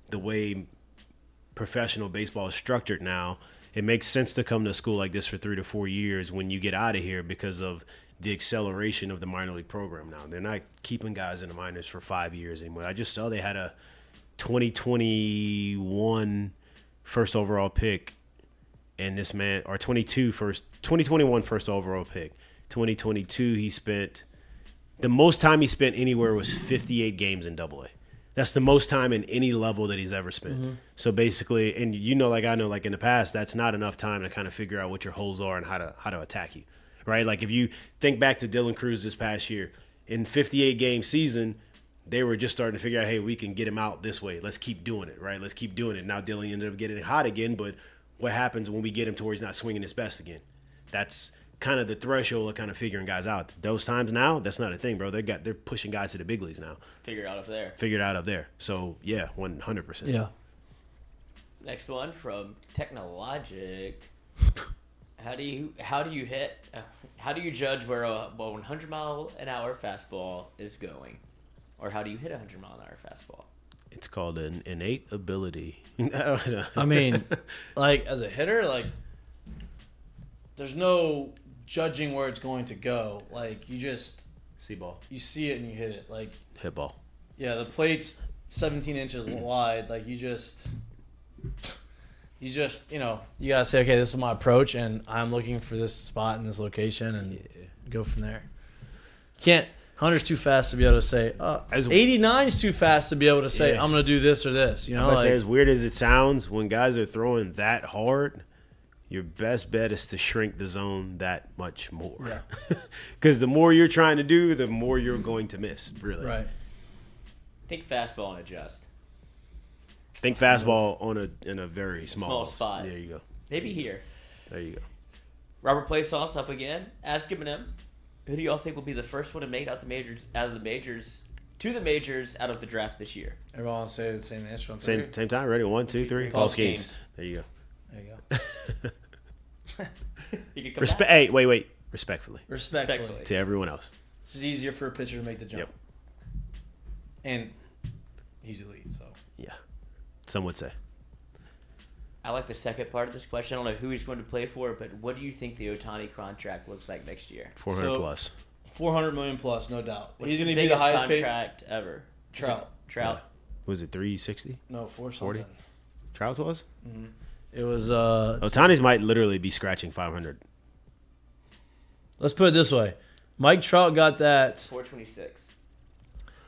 the way professional baseball is structured now, it makes sense to come to a school like this for 3 to 4 years when you get out of here because of the acceleration of the minor league program now. They're not keeping guys in the minors for 5 years anymore. I just saw they had a 2021 first overall pick, and this man, or 2021 first overall pick. 2022 he spent, the most time he spent anywhere was 58 games in AA. That's the most time in any level that he's ever spent. So basically, and you know, like I know, like in the past, that's not enough time to kind of figure out what your holes are and how to attack you, right? Like if you think back to Dylan Cruz this past year, in 58 game season, they were just starting to figure out, hey, we can get him out this way. Let's keep doing it, right? Let's keep doing it. Now Dylan ended up getting hot again, but what happens when we get him to where he's not swinging his best again? That's kind of the threshold of kind of figuring guys out. Those times now, that's not a thing, bro. They're pushing guys to the big leagues now. Figured out up there. So yeah, 100%. Yeah. Next one from Technologic. How do you judge where a 100-mile-an-hour fastball is going, or how do you hit a 100-mile-an-hour fastball? It's called an innate ability. I mean, like as a hitter, like there's no judging where it's going to go. Like you just see ball, you see it and you hit it. Like hit ball. Yeah, the plate's 17 inches wide. Like you gotta say, okay, this is my approach, and I'm looking for this spot in this location, and go from there. Can't 100's too fast to be able to say. 89's too fast to be able to say I'm gonna do this or this. You know, I say, as weird as it sounds, when guys are throwing that hard, your best bet is to shrink the zone that much more. Yeah. Because the more you're trying to do, the more you're going to miss. Really. Right. Think fastball and adjust. Think fastball in a very small spot. There you go. Maybe here. There you go. Robert Playsauce up again. Ask Eminem, who do y'all think will be the first one to make out the majors out of the draft this year? Everyone will say the same answer on same time. Ready? 1, 2, 3. Paul Skeens. There you go. You can come back. Hey, wait. Respectfully. To everyone else. It's just easier for a pitcher to make the jump. Yep. And he's elite, so. Yeah. Some would say. I like the second part of this question. I don't know who he's going to play for, but what do you think the Ohtani contract looks like next year? 400 plus. 400 million plus, no doubt. He's going to be the highest contract ever. Trout. Yeah. Was it 360? No, 440. Trout was? Mm-hmm. It was. Ohtani's might literally be scratching 500. Let's put it this way: Mike Trout got that. 426.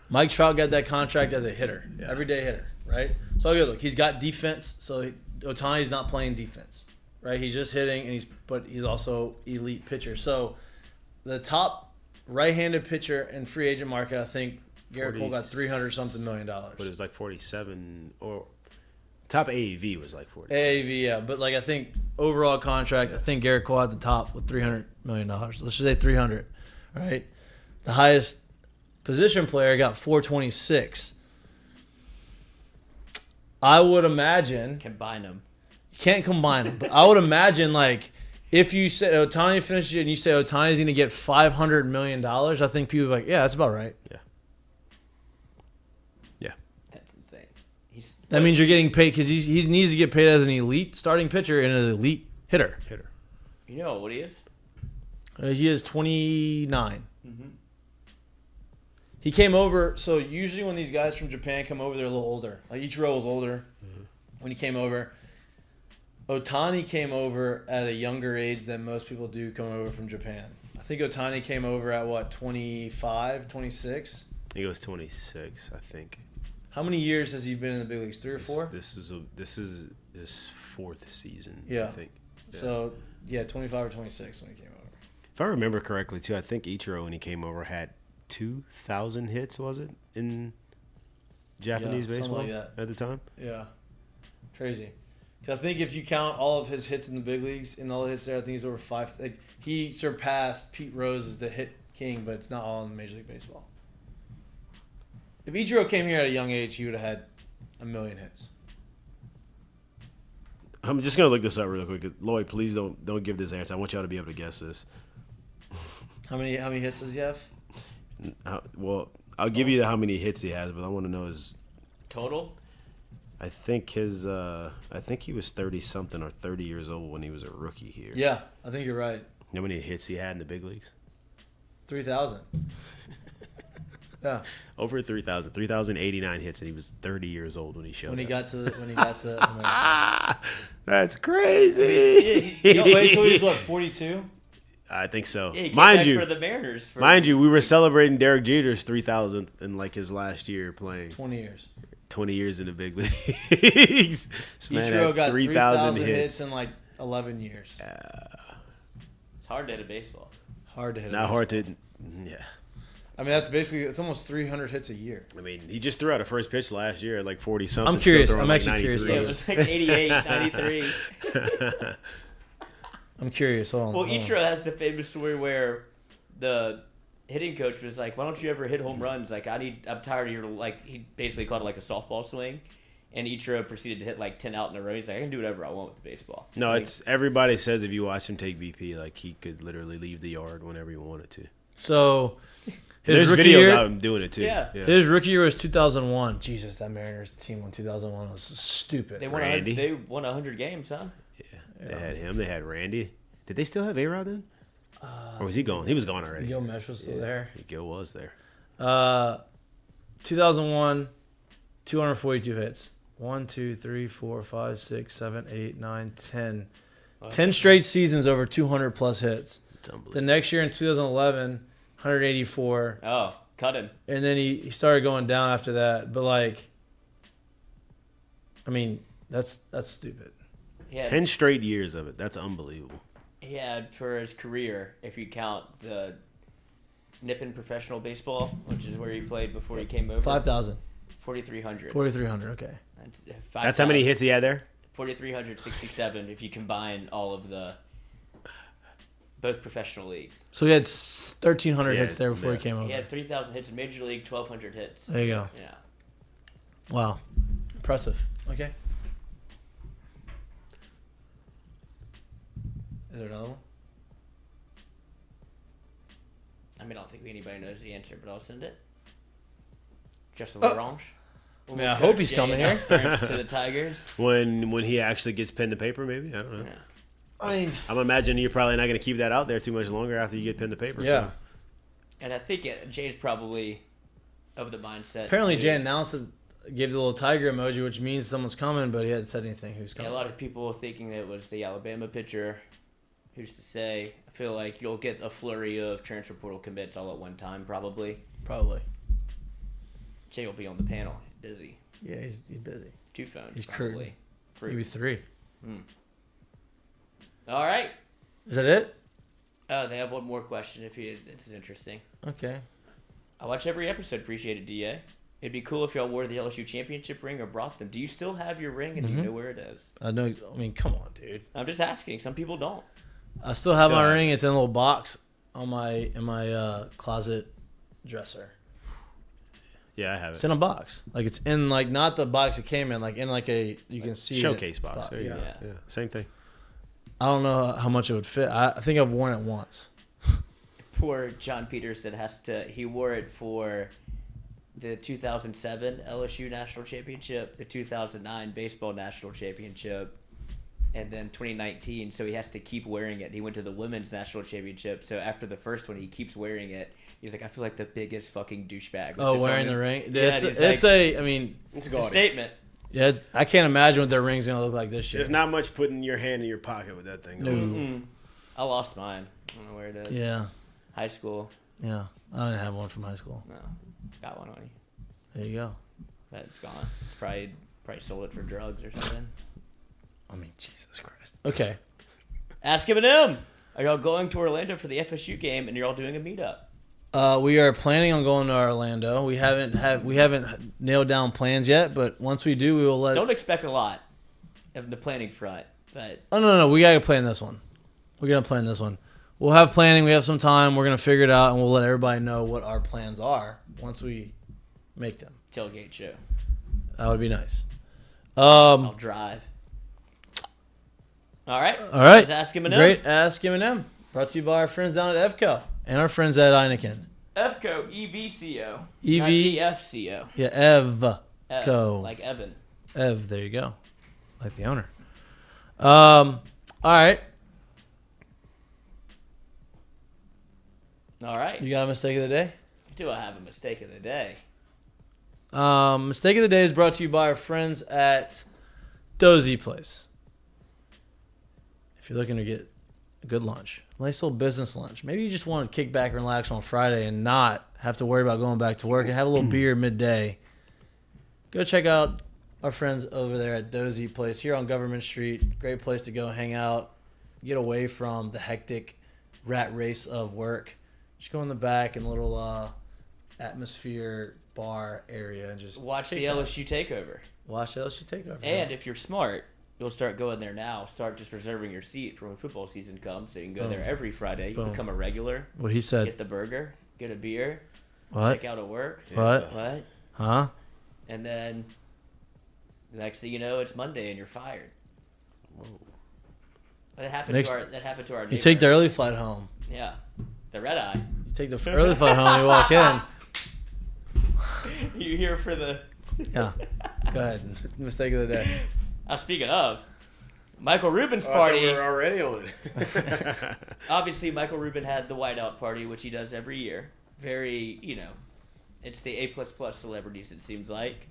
Mike Trout got that contract as a hitter, everyday hitter, right? So good. Look, he's got defense. So Ohtani's not playing defense, right? He's just hitting, and he's also elite pitcher. So the top right-handed pitcher in free agent market, I think Garrett Cole got $300-something million. But it was like 47 or. Top AAV was like 40. AAV, yeah. But, like, I think overall contract, I think Garrett Cole at the top with $300 million. Let's just say 300, right? The highest position player got 426. I would imagine. Combine them. You can't combine them. But I would imagine, like, if you say Ohtani finishes it and you say Ohtani's going to get $500 million, I think people are like, yeah, that's about right. Yeah. That means you're getting paid because he needs to get paid as an elite starting pitcher and an elite hitter. You know what he is? He is 29. Mm-hmm. He came over. So usually when these guys from Japan come over, they're a little older. Like Ichiro was older when he came over. Ohtani came over at a younger age than most people do coming over from Japan. I think Ohtani came over at what, 25, 26? I think it was 26, I think. How many years has he been in the big leagues? 3 or 4? This is his 4th season. Yeah. I think. Yeah. So 25 or 26 when he came over. If I remember correctly, too, I think Ichiro when he came over had 2,000 hits. Was it in Japanese baseball like that. at the time? Yeah, crazy. Because I think if you count all of his hits in the big leagues and all the hits there, I think he's over 5. Like, he surpassed Pete Rose as the hit king, but it's not all in Major League Baseball. If Ichiro came here at a young age, he would have had 1 million hits. I'm just gonna look this up real quick. Lloyd, please don't give this answer. I want y'all to be able to guess this. How many hits does he have? Well, I'll give you how many hits he has, but I want to know his total. I think he was 30-something or 30 years old when he was a rookie here. Yeah, I think you're right. You know how many hits he had in the big leagues? 3,000. Yeah. Over 3,000. 3,089 hits, and he was 30 years old when he showed up. When he got to That's crazy. Wait till he was, what, 42? I think so. Yeah, mind you, for the Mariners. Mind you, we were celebrating Derek Jeter's 3,000th in like his last year playing. 20 years. 20 years in the big leagues. Ichiro got 3,000 hits in like 11 years. It's hard to hit a baseball. Hard to hit. Not hard to. Yeah. I mean, that's basically it's almost 300 hits a year. I mean, he just threw out a first pitch last year at like 40 something. I'm curious. Still throwing I'm like actually curious 93. Yeah, it was like 88, 93. I'm curious. Hold on. Well, hold on. Ichiro has the famous story where the hitting coach was like, "Why don't you ever hit home runs? Like, I'm tired of your like." He basically called it like a softball swing, and Ichiro proceeded to hit like 10 out in a row. He's like, "I can do whatever I want with the baseball." No, Like, it's everybody says if you watch him take BP, like he could literally leave the yard whenever he wanted to. So There's rookie videos year, of him doing it too. Yeah. his rookie year was 2001. Jesus, that Mariners team in 2001 was stupid. they won. Randy. They won 100 games, huh? They had him. They had Randy. Did they still have A-Rod then? Or was he gone? He was gone already. Gil Mesh was still there. Gil was there. 2001, 242 hits. 1, 2, 3, 4, 5, 6, 7, 8, 9, 10. 10 straight seasons over 200 plus hits. It's unbelievable. The next year in 2011, 184. Oh, cut him. And then he started going down after that. But, like, I mean, that's stupid. He had, 10 straight years of it. That's unbelievable. he had for his career, if you count the Nippon professional baseball, which is where he played before he came over. 5,000. 4,300. 4,300, okay. That's how many hits he had there? 4,367 if you combine all of the both professional leagues. So he had 1,300 Yeah, hits there before he yeah. came over. He had 3,000 hits in Major League, 1,200 hits. There you go. Yeah. Wow. Impressive. Okay. Is there another one? I mean, I don't think anybody knows the answer, but I'll send it. Justin LaGrange. I mean, I hope he's coming here. To the Tigers. When he actually gets pen to paper, maybe? I don't know. Yeah. I mean, I'm imagining you're probably not going to keep that out there too much longer after you get pen to paper. yeah. So. And I think Jay's probably of the mindset. Apparently, too. Jay announced it, gave the little tiger emoji, which means someone's coming, but he hadn't said anything who's Yeah, coming. a lot of people thinking that it was the Alabama pitcher. Who's to say? I feel like you'll get a flurry of transfer portal commits all at one time, probably. Probably. Jay will be on the panel. He's busy. Yeah, he's busy. 2 phones, He's probably. Maybe 3. All right. Is that it? Oh, they have one more question. This is interesting. Okay. I watch every episode. Appreciate it, DA. It'd be cool if y'all wore the LSU championship ring or brought them. Do you still have your ring, and do you know where it is? I know. I mean, come on, dude. I'm just asking. Some people don't. I still have Still my have ring. It's in a little box on in my closet dresser. Yeah, I have It's it. in a box. Like it's in like not the box it came in. Like in like a you can see Showcase it, box. There you yeah. go. Yeah, same thing. I don't know how much it would fit. I think I've worn it once. Poor John Peterson he wore it for the 2007 LSU National Championship, the 2009 Baseball National Championship, and then 2019. So he has to keep wearing it. He went to the Women's National Championship. So after the first one, he keeps wearing it. He's like, I feel like the biggest fucking douchebag. with Oh, this wearing on the me." ring. Yeah, It's, he's it's like, a. I mean, It's it's a gaudy. statement. yeah. I can't imagine what their ring's gonna look like this year. There's not much putting your hand in your pocket with that thing. No. Mm-mm. I lost mine. I don't know where it is. Yeah. High school. Yeah. I didn't have one from high school. No. Got one on you. There you go. But it's gone. Probably sold it for drugs or something. I mean, Jesus Christ. Okay. Ask Eminem. Are y'all going to Orlando for the FSU game, and you're all doing a meetup? We are planning on going to Orlando. We haven't nailed down plans yet, but once we do, we will let. Don't expect a lot of the planning front, but Oh no, we gotta plan this one. We're gonna plan this one. We'll have planning. We have some time. We're gonna figure it out, and we'll let everybody know what our plans are once we make them. tailgate show. That would be nice. I'll drive. All right. All right. Let's ask Eminem. Great. Ask Eminem. Brought to you by our friends down at EFCO and our friends at Heineken. EFCO, EVCO. EV not EFCO. Yeah, Ev, EVCO. like Evan. Ev. There you go. Like the owner. All right. All right. You got a mistake of the day? Do I have a mistake of the day? Mistake of the day is brought to you by our friends at Dozy Place. If you're looking to get a good lunch, a nice little business lunch, maybe you just want to kick back and relax on Friday and not have to worry about going back to work and have a little beer midday, go check out our friends over there at Dozy Place here on Government Street. Great place to go hang out, get away from the hectic rat race of work. Just go in the back and a little atmosphere bar area and just Watch the kick back. LSU takeover. Watch LSU takeover. And if you're smart, you'll start going there now. Start just reserving your seat for when football season comes, so you can go there every Friday. You Boom. become a regular. What he said. Get the burger, get a beer, What? check out at work. What? What? Huh? And then the next thing you know, it's Monday and you're fired. Whoa. That happened Next- to our. That happened to our. You take the neighbor. early flight home. Yeah, the red eye. You take the early flight home. You walk in. You here for the? Yeah. Go ahead. Mistake of the day. Speaking of, Michael Rubin's Oh, I thought party. we were already on it. Obviously, Michael Rubin had the whiteout party, which he does every year. Very, it's the A++ celebrities, it seems like.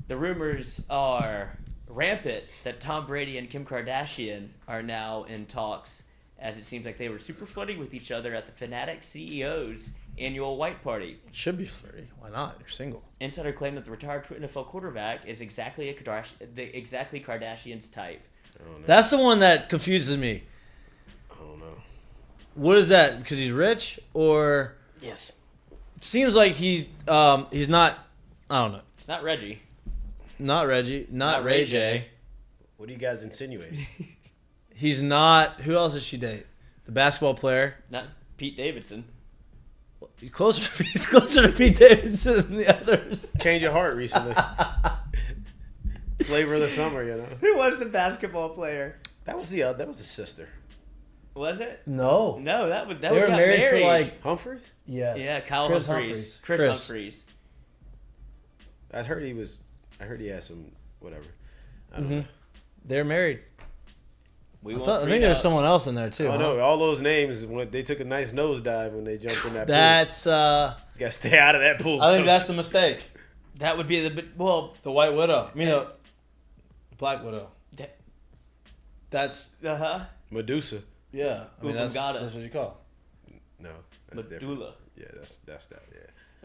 The rumors are rampant that Tom Brady and Kim Kardashian are now in talks, as it seems like they were super flirty with each other at the Fanatic CEO's annual white party. Should be flirty. Why not? You're single. Insider claim that the retired NFL quarterback is exactly Kardashian's type. I don't know. That's the one that confuses me. I don't know. What is that? Because he's rich, or Yes. seems like he's not. I don't know. It's not Reggie. Not Reggie. Not Ray J. What are you guys insinuating? He's not. Who else does she date? The basketball player. Not Pete Davidson. He's closer to Pete Davidson than the others. Change your heart recently. Flavor of the summer, Who was the basketball player? That was the sister. Was it? No. No, that would They got were married for like. Humphreys? Yes. Yeah, Kyle Chris Humphreys. Chris Humphreys. I heard he had some whatever. I don't know. They're married. We I won't think there's someone else in there too. Oh huh? no, all those names when they took a nice nosedive when they jumped in that pool. That's. Got to stay out of that pool. I think coach. that's the mistake. That would be the The White Widow. The Black Widow. That's Medusa. yeah. That's Upangata. what you call. No, that's different. Medulla. Yeah, that's that. Yeah.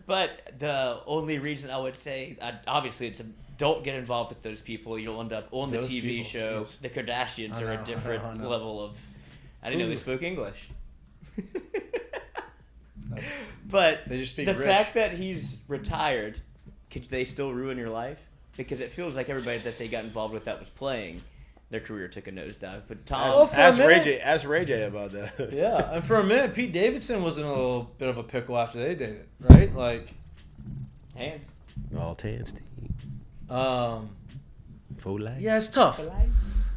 But the only reason I would say, obviously, don't get involved with those people. You'll end up on the Those TV people, show. jeez. The Kardashians I are know, a different I know. level of. I didn't know they Ooh. spoke English. That's- But They just speak the rich. fact that he's retired, could they still ruin your life? Because it feels like everybody that they got involved with that was playing, their career took a nosedive. But Tom, Oh, for a Ask Ray minute. J. Ask Ray J about that. Yeah, and for a minute, Pete Davidson was in a little bit of a pickle after they dated, right? Like, hands. All hands. Full life. yeah, it's tough.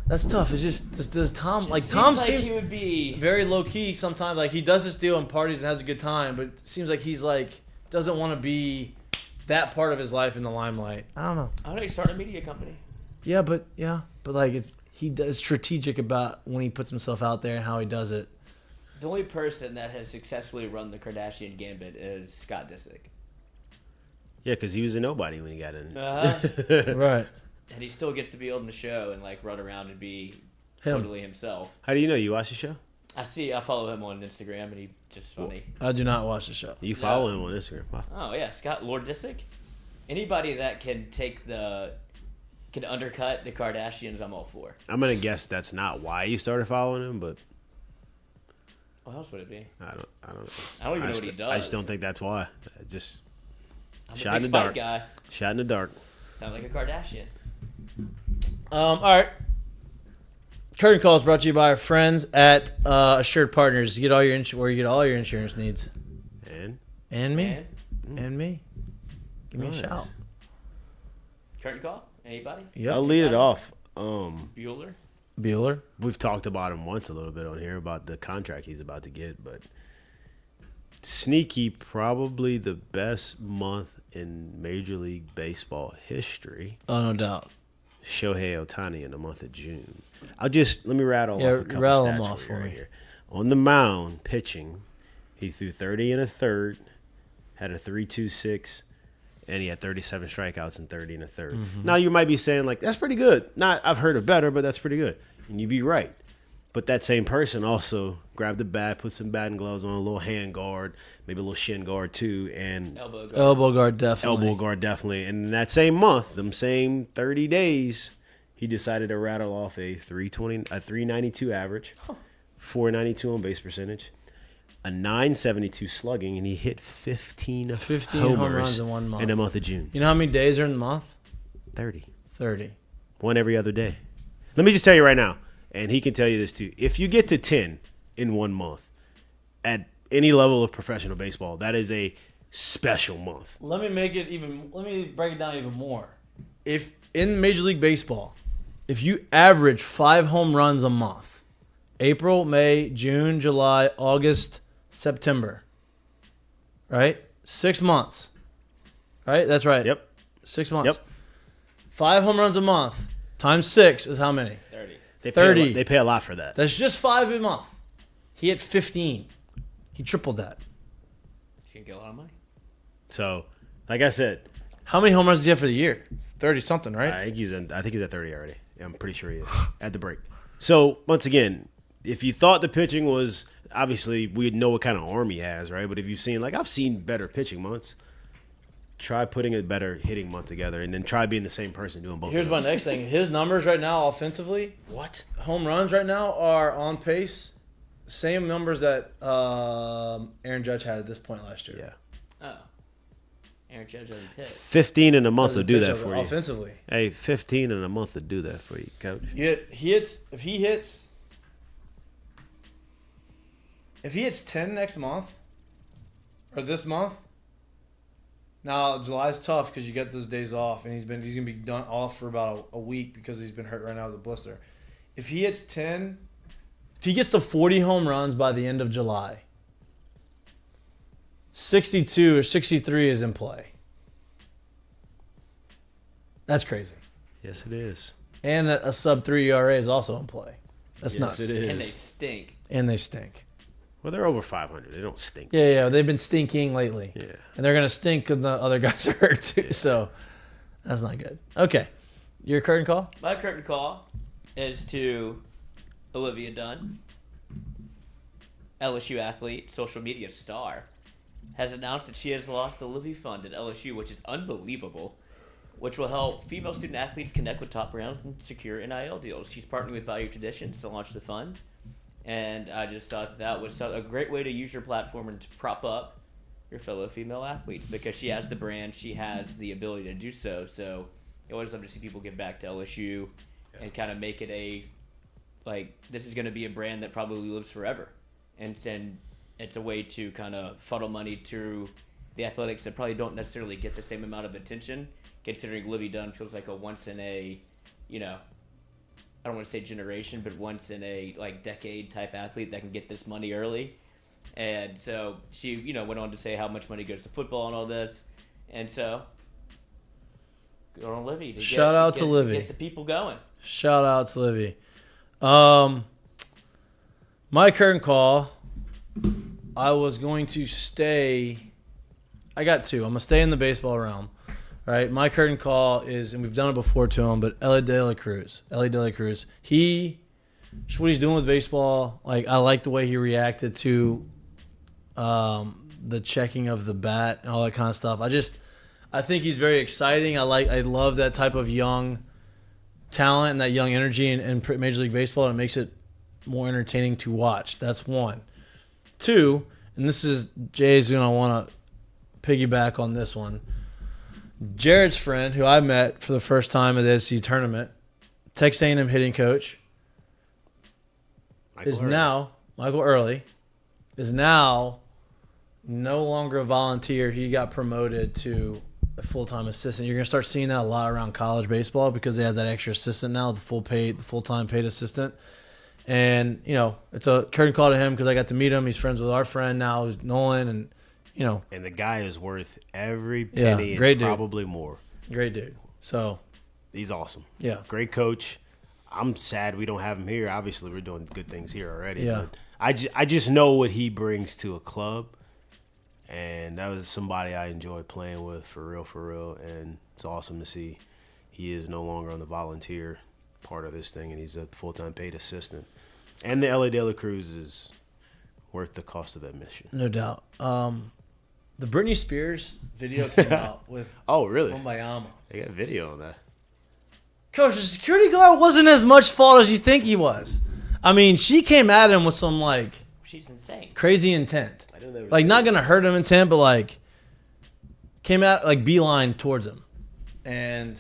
That's tough. It's just does Tom Tom Seems seems he would be. very low key sometimes. Like he does this deal in parties and has a good time, but it seems like he's like doesn't want to be that part of his life in the limelight. I don't know. I don't know. He started a media company. Yeah, but like he does strategic about when he puts himself out there and how he does it. The only person that has successfully run the Kardashian gambit is Scott Disick. Yeah, because he was a nobody when he got in. Right. And he still gets to be on the show and like run around and be Him. totally himself. How do you know? You watch the show? I follow him on Instagram and he's just funny. I do not watch the show. You follow him on Instagram? Wow. Oh yeah, Scott Lord Disick. Anybody that can undercut the Kardashians, I'm all for. I'm gonna guess that's not why you started following him, but What else would it be? I don't know. I don't even know what he does. I just don't think that's why. Just I'm shot a big in the Spike dark. guy. Shot in the dark. Sound like a Kardashian. All right. Curtain call is brought to you by our friends at Assured Partners. You get all your where you get all your insurance needs. And me. Man, And me. Give me Nice. a shout. curtain call? Anybody? Yep. I'll lead it off. Bueller? Bueller. We've talked about him once a little bit on here about the contract he's about to get, but sneaky, probably the best month in Major League Baseball history. Oh, no doubt. Shohei Ohtani in the month of June. Let me rattle off a couple rattle stats them off you for right me. here. On the mound, pitching, he threw 30 and a third, had a 3.26, and he had 37 strikeouts and 30 and a third. Mm-hmm. Now you might be saying like that's pretty good. Not I've heard of better, but that's pretty good, and you'd be right. But that same person also grabbed the bat, put some batting gloves on, a little hand guard, maybe a little shin guard too, and Elbow guard. Elbow guard, definitely. elbow guard definitely. And in that same month, them same 30 days, he decided to rattle off a 392 average, 492 on base percentage, a 972 slugging, and he hit 15 home runs in 1 month. In the month of June. You know how many days are in the month? 30. 30. One every other day. Let me just tell you right now, and he can tell you this too. If you get to 10 in 1 month at any level of professional baseball, that is a special month. Let me break it down even more. If in Major League Baseball, if you average 5 home runs a month, April, May, June, July, August, September, right? 6 months, right? That's right. Yep. 6 months. Yep. 5 home runs a month times 6 is how many? 30. 30. They pay a lot for that. That's just 5 a month. He hit 15. He tripled that. He's going to get a lot of money. So, like I said, How many home runs does he have for the year? 30 something, right? I think he's at 30 already. Yeah, I'm pretty sure he is at the break. So once again, if you thought the pitching was obviously we know what kind of arm he has, right? But if you've seen I've seen better pitching months, try putting a better hitting month together, and then try being the same person doing both. Here's of my those. next thing. His numbers right now offensively, home runs right now are on pace. Same numbers that Aaron Judge had at this point last year. Yeah. Oh. Aaron Judge doesn't hit. 15 in a month Doesn't will do pitch that over for you. offensively. Hey, 15 in a month will do that for you, coach. If he hits 10 next month or this month. Now July's tough because you get those days off, and he's gonna be done off for about a week because he's been hurt right now with a blister. If he hits 10, if he gets to 40 home runs by the end of July, 62 or 63 is in play. That's crazy. Yes, it is. And a sub-3 ERA is also in play. That's Yes, nuts. it is. And they stink. And they stink. Well, they're over 500. They don't stink. Yeah. They've been stinking lately. Yeah. And they're going to stink because the other guys are hurt too. Yeah. So that's not good. Okay. Your curtain call? My curtain call is to Olivia Dunn, LSU athlete, social media star, has announced that she has lost the Livy Fund at LSU, which is unbelievable, which will help female student athletes connect with top brands and secure NIL deals. She's partnering with Value Traditions to launch the fund, and I just thought that was a great way to use your platform and to prop up your fellow female athletes, because she has the brand, she has the ability to do so. So I always love to see people give back to LSU and kind of make it this is going to be a brand that probably lives forever. And it's a way to kind of funnel money to the athletics that probably don't necessarily get the same amount of attention, considering Livy Dunn feels like a once in a, I don't want to say generation, but once in a decade type athlete that can get this money early. And so she, went on to say how much money goes to football and all this. And so good on Livy. Shout out to Livy. Get the people going. Shout out to Livy. My current call, I was going to stay. I got two. I'm going to stay in the baseball realm. Right? My curtain call is, and we've done it before to him, but Ellie De La Cruz. What he's doing with baseball, I like the way he reacted to the checking of the bat and all that kind of stuff. I think he's very exciting. I love that type of young talent and that young energy in Major League Baseball. And it makes it more entertaining to watch. That's one. Two, and this is Jay's going to want to piggyback on this one. Jared's friend, who I met for the first time at the SEC tournament, Texas A&M hitting coach, Michael Early, is now no longer a volunteer. He got promoted to a full-time assistant. You're going to start seeing that a lot around college baseball because they have that extra assistant now, the full-time paid assistant. And, it's a curtain call to him because I got to meet him. He's friends with our friend now, who's Nolan, and and the guy is worth every penny, great and probably more. Great dude. So he's awesome. Yeah. Great coach. I'm sad we don't have him here. Obviously, we're doing good things here already. Yeah. But I just know what he brings to a club, and that was somebody I enjoyed playing with for real. And it's awesome to see he is no longer on the volunteer part of this thing, and he's a full-time paid assistant. And the LA De La Cruz is worth the cost of admission. No doubt. The Britney Spears video came out with Oh, really? Wembayama. They got video on that. Coach, the security guard wasn't as much fault as you think he was. I mean, she came at him with some She's insane. Crazy intent. I didn't know Like, not going to hurt him intent, but, like, came out, like, beeline towards him. And,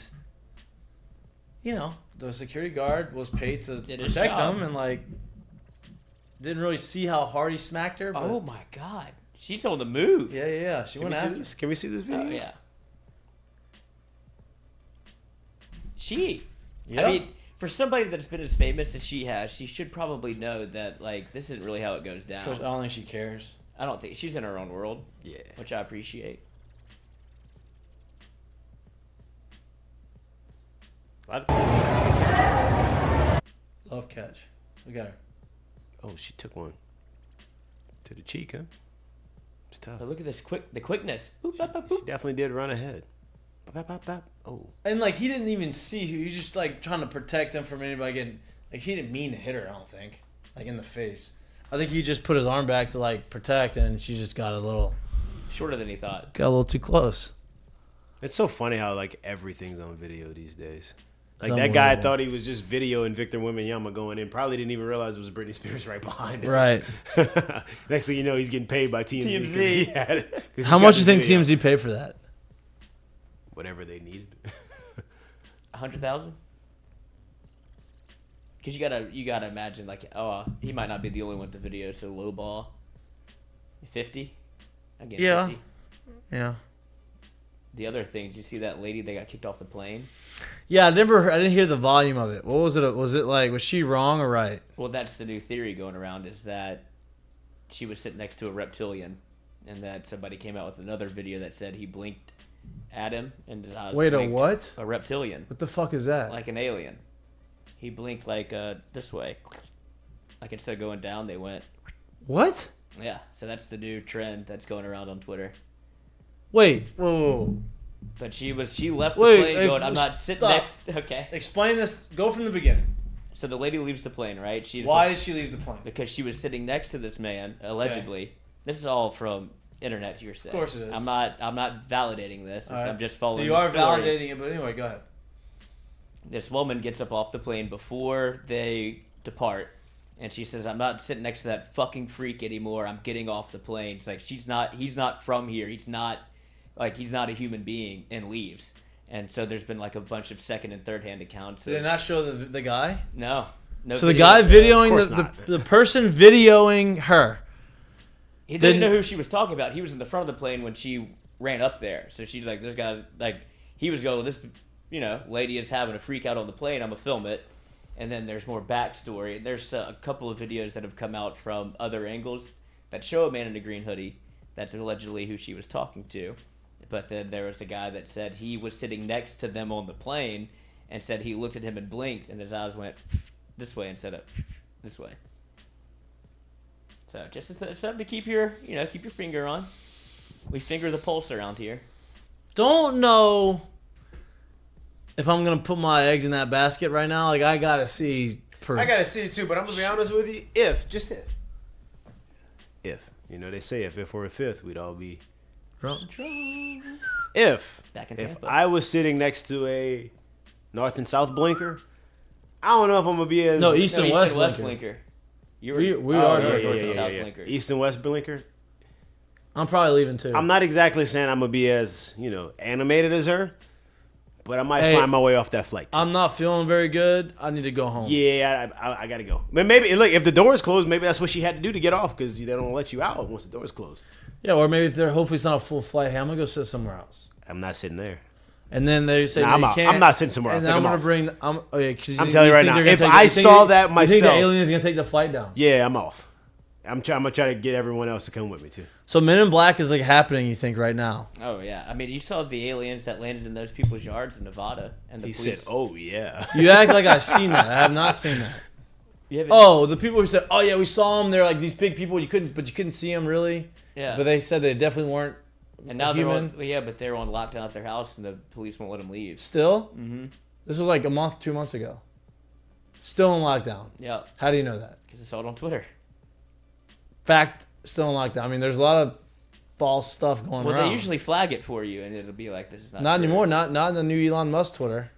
you know, the security guard was paid to protect him and, like, didn't really see how hard he smacked her. But oh, my God. She's on the move. Yeah. She went after. Can we see this video? Oh, yeah. Yep. I mean, for somebody that's been as famous as she has, she should probably know that, like, this isn't really how it goes down. I don't think she cares. I don't think she's in her own world. Yeah. Which I appreciate. Love catch. We got her. Oh, she took one to the cheek, huh? It's tough. But look at this the quickness. Boop, bop, bop, She boop. definitely did run ahead. Bop, bop, bop. Oh. And, like, he didn't even see who. He was just, like, trying to protect him from anybody getting. Like, he didn't mean to hit her, I don't think. Like, in the face. I think he just put his arm back to, like, protect, and she just got a little Shorter than he thought. too close. It's so funny how, like, everything's on video these days. Like, It's that guy unbelievable. thought he was just videoing Victor Wembanyama going in. Probably didn't even realize it was Britney Spears right behind him. Right. Next thing you know, he's getting paid by TMZ. 'cause TMZ. he had it, 'cause he's How got much do the you think video. TMZ paid for that? Whatever they needed. 100,000. Because you gotta imagine, like, he might not be the only one to video to low ball. 50. Again, Yeah. 50. Yeah. The other things, you see that lady that got kicked off the plane? Yeah, I didn't hear the volume of it. What was it? Was it like, was she wrong or right? Well, that's the new theory going around, is that she was sitting next to a reptilian, and that somebody came out with another video that said he blinked at him and his eyes Wait, a blinked. what? A reptilian, What the fuck is that? like an alien. He blinked like this way, like instead of going down, they went. What? Yeah, so that's the new trend that's going around on Twitter. Wait, whoa. But she left the Wait, plane hey, going, I'm not sitting stop. next. Okay. Explain this. Go from the beginning. So the lady leaves the plane, right? Why did she leave the plane? Because she was sitting next to this man, allegedly. This is all from internet hearsay. Of course it is. I'm not validating this. All right. I'm just following You the are story. validating it, but anyway, go ahead. This woman gets up off the plane before they depart, and she says, I'm not sitting next to that fucking freak anymore. I'm getting off the plane. It's like, he's not from here. He's not a human being, and leaves. And so there's been like a bunch of second and third hand accounts. Did they not show the guy? No. So the video guy of it. videoing course the not. the person videoing her. He didn't Then- know who she was talking about. He was in the front of the plane when she ran up there. So she's like, this guy, like, he was going, this, lady is having a freak out on the plane. I'm going to film it. And then there's more backstory. There's a couple of videos that have come out from other angles that show a man in a green hoodie. That's allegedly who she was talking to. But then there was a guy that said he was sitting next to them on the plane and said he looked at him and blinked and his eyes went this way instead of this way. So just something to keep your finger on. We finger the pulse around here. Don't know if I'm gonna put my eggs in that basket right now. Like, I gotta see proof. I gotta see it too, but I'm gonna be honest with you. If they say if we're a fifth, we'd all be Drunk. if Back in if Tampa. I was sitting next to a north and south blinker, I don't know if I'm gonna be as No, east and west blinker. blinker. You We were are north north and and south blinker. east and west blinker. I'm probably leaving too. I'm not exactly saying I'm gonna be as animated as her, but I might Hey, find my way off that flight. Too. I'm not feeling very good. I need to go home. Yeah, I gotta go. But maybe look, if the door's closed, maybe that's what she had to do to get off because they don't let you out once the door's closed. Yeah, or maybe if they're hopefully it's not a full flight. Hey, I'm gonna go sit somewhere else. I'm not sitting there. And then they say Nah, no, I'm you out. can't. I'm not sitting somewhere else. And then I'm Like, gonna I'm bring. I'm telling you right now, if I saw that You think myself- the alien's gonna take the flight down? Yeah, I'm off. I'm gonna try to get everyone else to come with me too. So Men in Black is like happening. You think right now? Oh yeah, I mean you saw the aliens that landed in those people's yards in Nevada, and the He police. said, "Oh yeah." You act like I've seen that. I have not seen that. You haven't- Oh, the people who said, "Oh yeah, we saw them. They're like these big people. You couldn't see them really." yeah. But they said they definitely weren't. and now human. but they're on lockdown at their house, and the police won't let them leave. Still, Mm-hmm. this was like a month, 2 months ago. Still in lockdown. Yeah, How do you know that? because I saw it on Twitter. Fact, still in lockdown. I mean, there's a lot of false stuff going Well, around. they usually flag it for you, and it'll be like, "This is not." not true. anymore. Not in the new Elon Musk Twitter.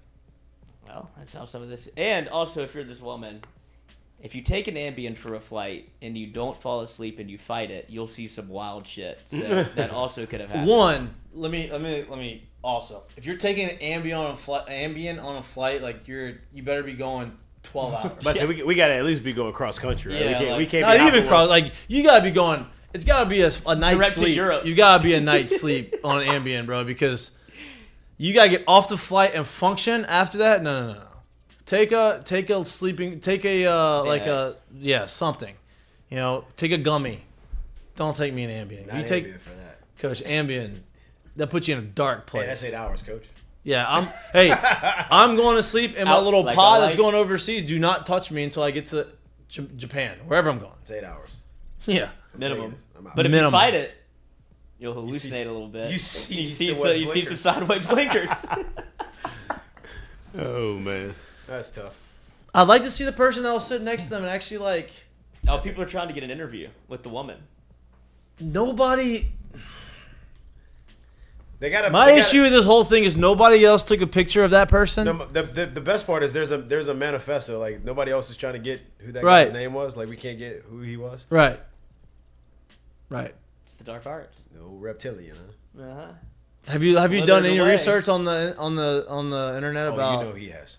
Well, that's how some of this. And also, if you're this woman, If you take an Ambien for a flight and you don't fall asleep and you fight it, you'll see some wild shit. So that also could have happened. One, let me also. If you're taking an Ambien on a flight, like you better be going 12 hours. But so we got to at least be going cross country, right? Yeah, we can't not be even cross. Like you gotta be going. It's gotta be a night's Direct to sleep. Europe. You gotta be a night's sleep on an Ambien, bro, because you gotta get off the flight and function after that. No. Take a sleeping. Take a something. You know, take a gummy. Don't take me an Ambien. Not you take Ambien for that. Coach Ambien. That puts you in a dark place. Hey, that's 8 hours, Coach. Yeah, I'm going to sleep in my Out little like pod a that's light. going overseas. Do not touch me until I get to Japan, wherever I'm going. It's 8 hours. Yeah. Minimum. I'm out. But if Minimum. you fight it, you'll hallucinate see- a little bit. you see some blinkers. sideways blinkers. Oh man. That's tough. I'd like to see the person that was sitting next to them and actually like Oh, people are trying to get an interview with the woman. nobody. They got My issue with this whole thing is nobody else took a picture of that person. No, the best part is there's a manifesto. Like nobody else is trying to get who that Right. guy's name was. Like we can't get who he was. Right. It's the dark arts. No reptilian, huh? Uh-huh. Have you Slithered done any away. research on the internet Oh, about you know he has.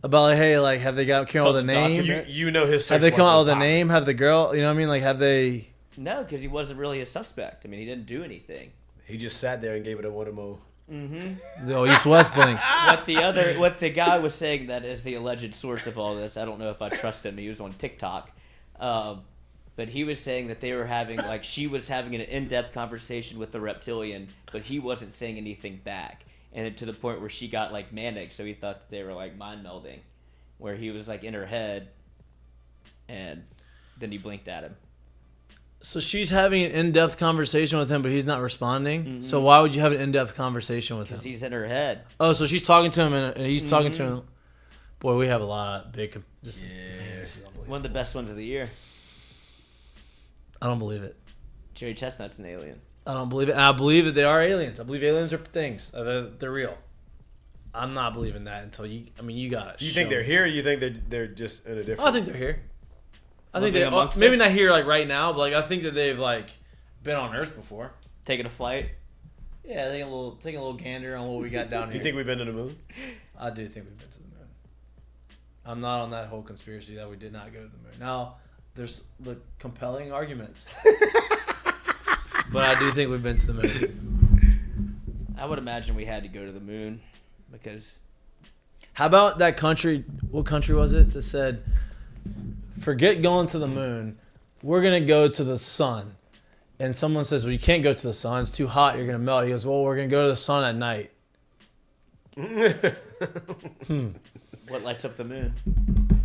about like, hey, like have they come out with a Called the name? document. You know his. Have they search come out must with a have name? Have the girl? You know what I mean? Like have they? No, because he wasn't really a suspect. I mean, he didn't do anything. popped. He just sat there and gave it a one mo. Mm-hmm. The East West blinks. What the guy was saying that is the alleged source of all this. I don't know if I trust him. He was on TikTok, but he was saying that they were having she was having an in-depth conversation with the reptilian, but he wasn't saying anything back, and to the point where she got manic. So he thought that they were mind melding, where he was in her head, and then he blinked at him. So she's having an in-depth conversation with him, but he's not responding. So why would you have an in-depth conversation with him? Because he's in her head. Oh, so she's talking to him, and he's talking to him. Boy, we have a lot of big. This is unbelievable. One of the best ones of the year. I don't believe it. Jerry Chestnut's an alien. I don't believe it. And I believe that they are aliens. I believe aliens are things. They're real. I'm not believing that until you. I mean, you got. You think they're here? Or you think they're just in a different? I think they're here. I think Living they amongst maybe us? not here right now, but I think that they've been on Earth before. Taking a flight. Yeah, taking a little gander on what we got down here. You think we've been to the moon? I do think we've been to the moon. I'm not on that whole conspiracy that we did not go to the moon. Now, there's the compelling arguments, but I do think we've been to the moon. I would imagine we had to go to the moon because How about that country? What country was it that said, "Forget going to the moon. We're gonna go to the sun." And someone says, "Well, you can't go to the sun. It's too hot. You're gonna melt." He goes, "Well, we're gonna go to the sun at night." what lights up the moon?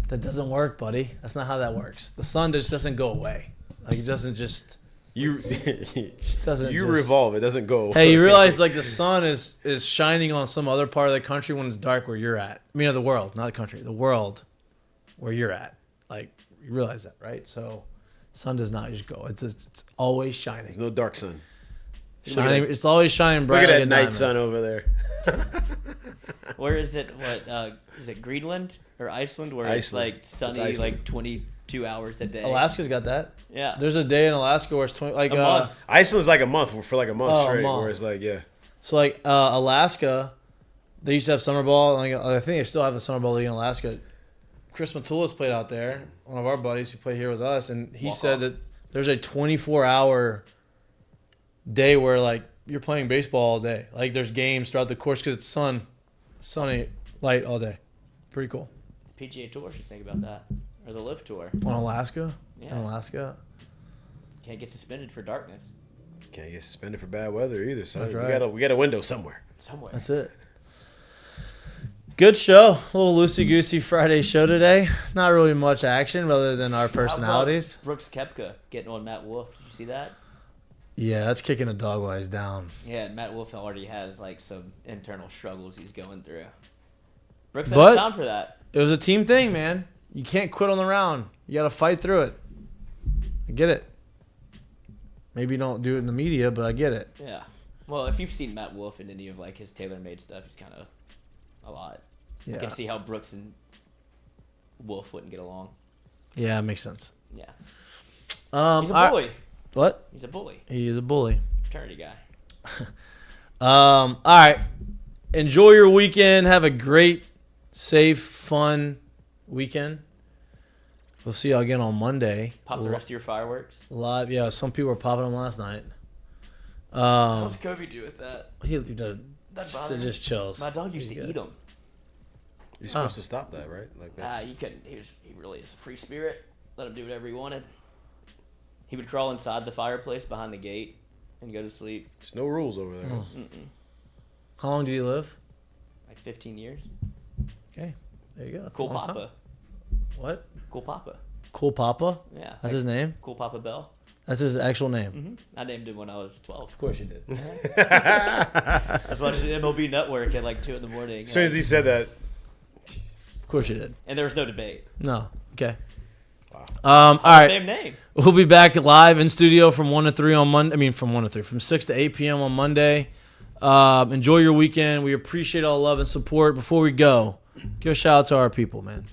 That doesn't work, buddy. That's not how that works. The sun just doesn't go away. It doesn't just. You doesn't you just- revolve. It doesn't go. Hey, you realize the sun is shining on some other part of the country when it's dark where you're at. I mean, of the world, not the country, the world where you're at. You realize that, right? So, sun does not just go. It's always shining. There's no dark sun. Shining. It's always shining bright. Look at like that a night diamond. sun over there. Where is it? What is it? Greenland or Iceland? Where Iceland. it's sunny It's Iceland. 22 hours a day. Alaska's got that. Yeah. There's a day in Alaska where it's 20. A month. Iceland's like a month for a month Oh, a straight. month. Where it's yeah. So Alaska, they used to have summer ball. I think they still have the summer ball league in Alaska. Chris Matulis played out there, one of our buddies who played here with us, and he said that there's a 24-hour day where you're playing baseball all day. There's games throughout the course because it's sunny, light all day. Pretty cool. PGA Tour should think about that, or the Live Tour. On Alaska? Yeah. In Alaska? Can't get suspended for darkness. Can't get suspended for bad weather either. So That's we right. got a window somewhere. Somewhere. That's it. Good show. A little loosey-goosey Friday show today. Not really much action other than our How about personalities. Brooks Koepka getting on Matt Wolf. Did you see that? Yeah, that's kicking a dog while he's down. Yeah, and Matt Wolf already has some internal struggles he's going through. Brooks But- had time for that. It was a team thing, man. You can't quit on the round. You got to fight through it. I get it. Maybe don't do it in the media, but I get it. Yeah. Well, if you've seen Matt Wolf in any of his TaylorMade stuff, he's kind of a lot. I Yeah. can see how Brooks and Wolf wouldn't get along. Yeah, it makes sense. Yeah. All He's a right. bully. What? He's a bully. He is a bully. Fraternity guy. All right. Enjoy your weekend. Have a great, safe, fun weekend. We'll see y'all again on Monday. Pop the rest of your fireworks. Live. Yeah, some people were popping them last night. What does Kobe do with that? He does. That bothers me. Just chills. My dog used to He's eat them. You're supposed to stop that, right? Like that's, You couldn't. He really is a free spirit. Let him do whatever he wanted. He would crawl inside the fireplace behind the gate and go to sleep. there's no rules over there. Oh. How long did he live? Like 15 years. Okay, there you go. That's a Cool long Papa. time. What? Cool Papa. Cool Papa? Yeah. That's his name? Cool Papa Bell. That's his actual name. Mm-hmm. I named him when I was 12. Of course you did. I was watching MLB Network at like 2 in the morning. As soon as he said that, Of course you did. And there was no debate. No. Okay. All right. Same name. We'll be back live in studio from 1 to 3 on Monday. I mean, from 1 to 3. From 6 to 8 p.m. on Monday. Enjoy your weekend. We appreciate all the love and support. Before we go, give a shout out to our people, man.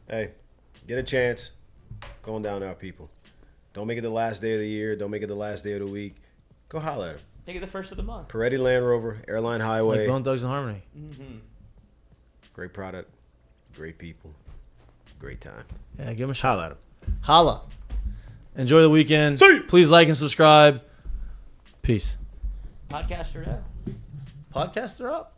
hey, get a chance, going down to our people. Don't make it the last day of the year. Don't make it the last day of the week. Go holler at them. Make it the first of the month. Peretti Land Rover, Airline Like Highway. Bone Thugs and Harmony. Mm-hmm. Great product, great people, great time. Yeah, give them a shout. Holler at them. Holla. Enjoy the weekend. See ya. Please like and subscribe. Peace. Podcaster now. Podcasts are up.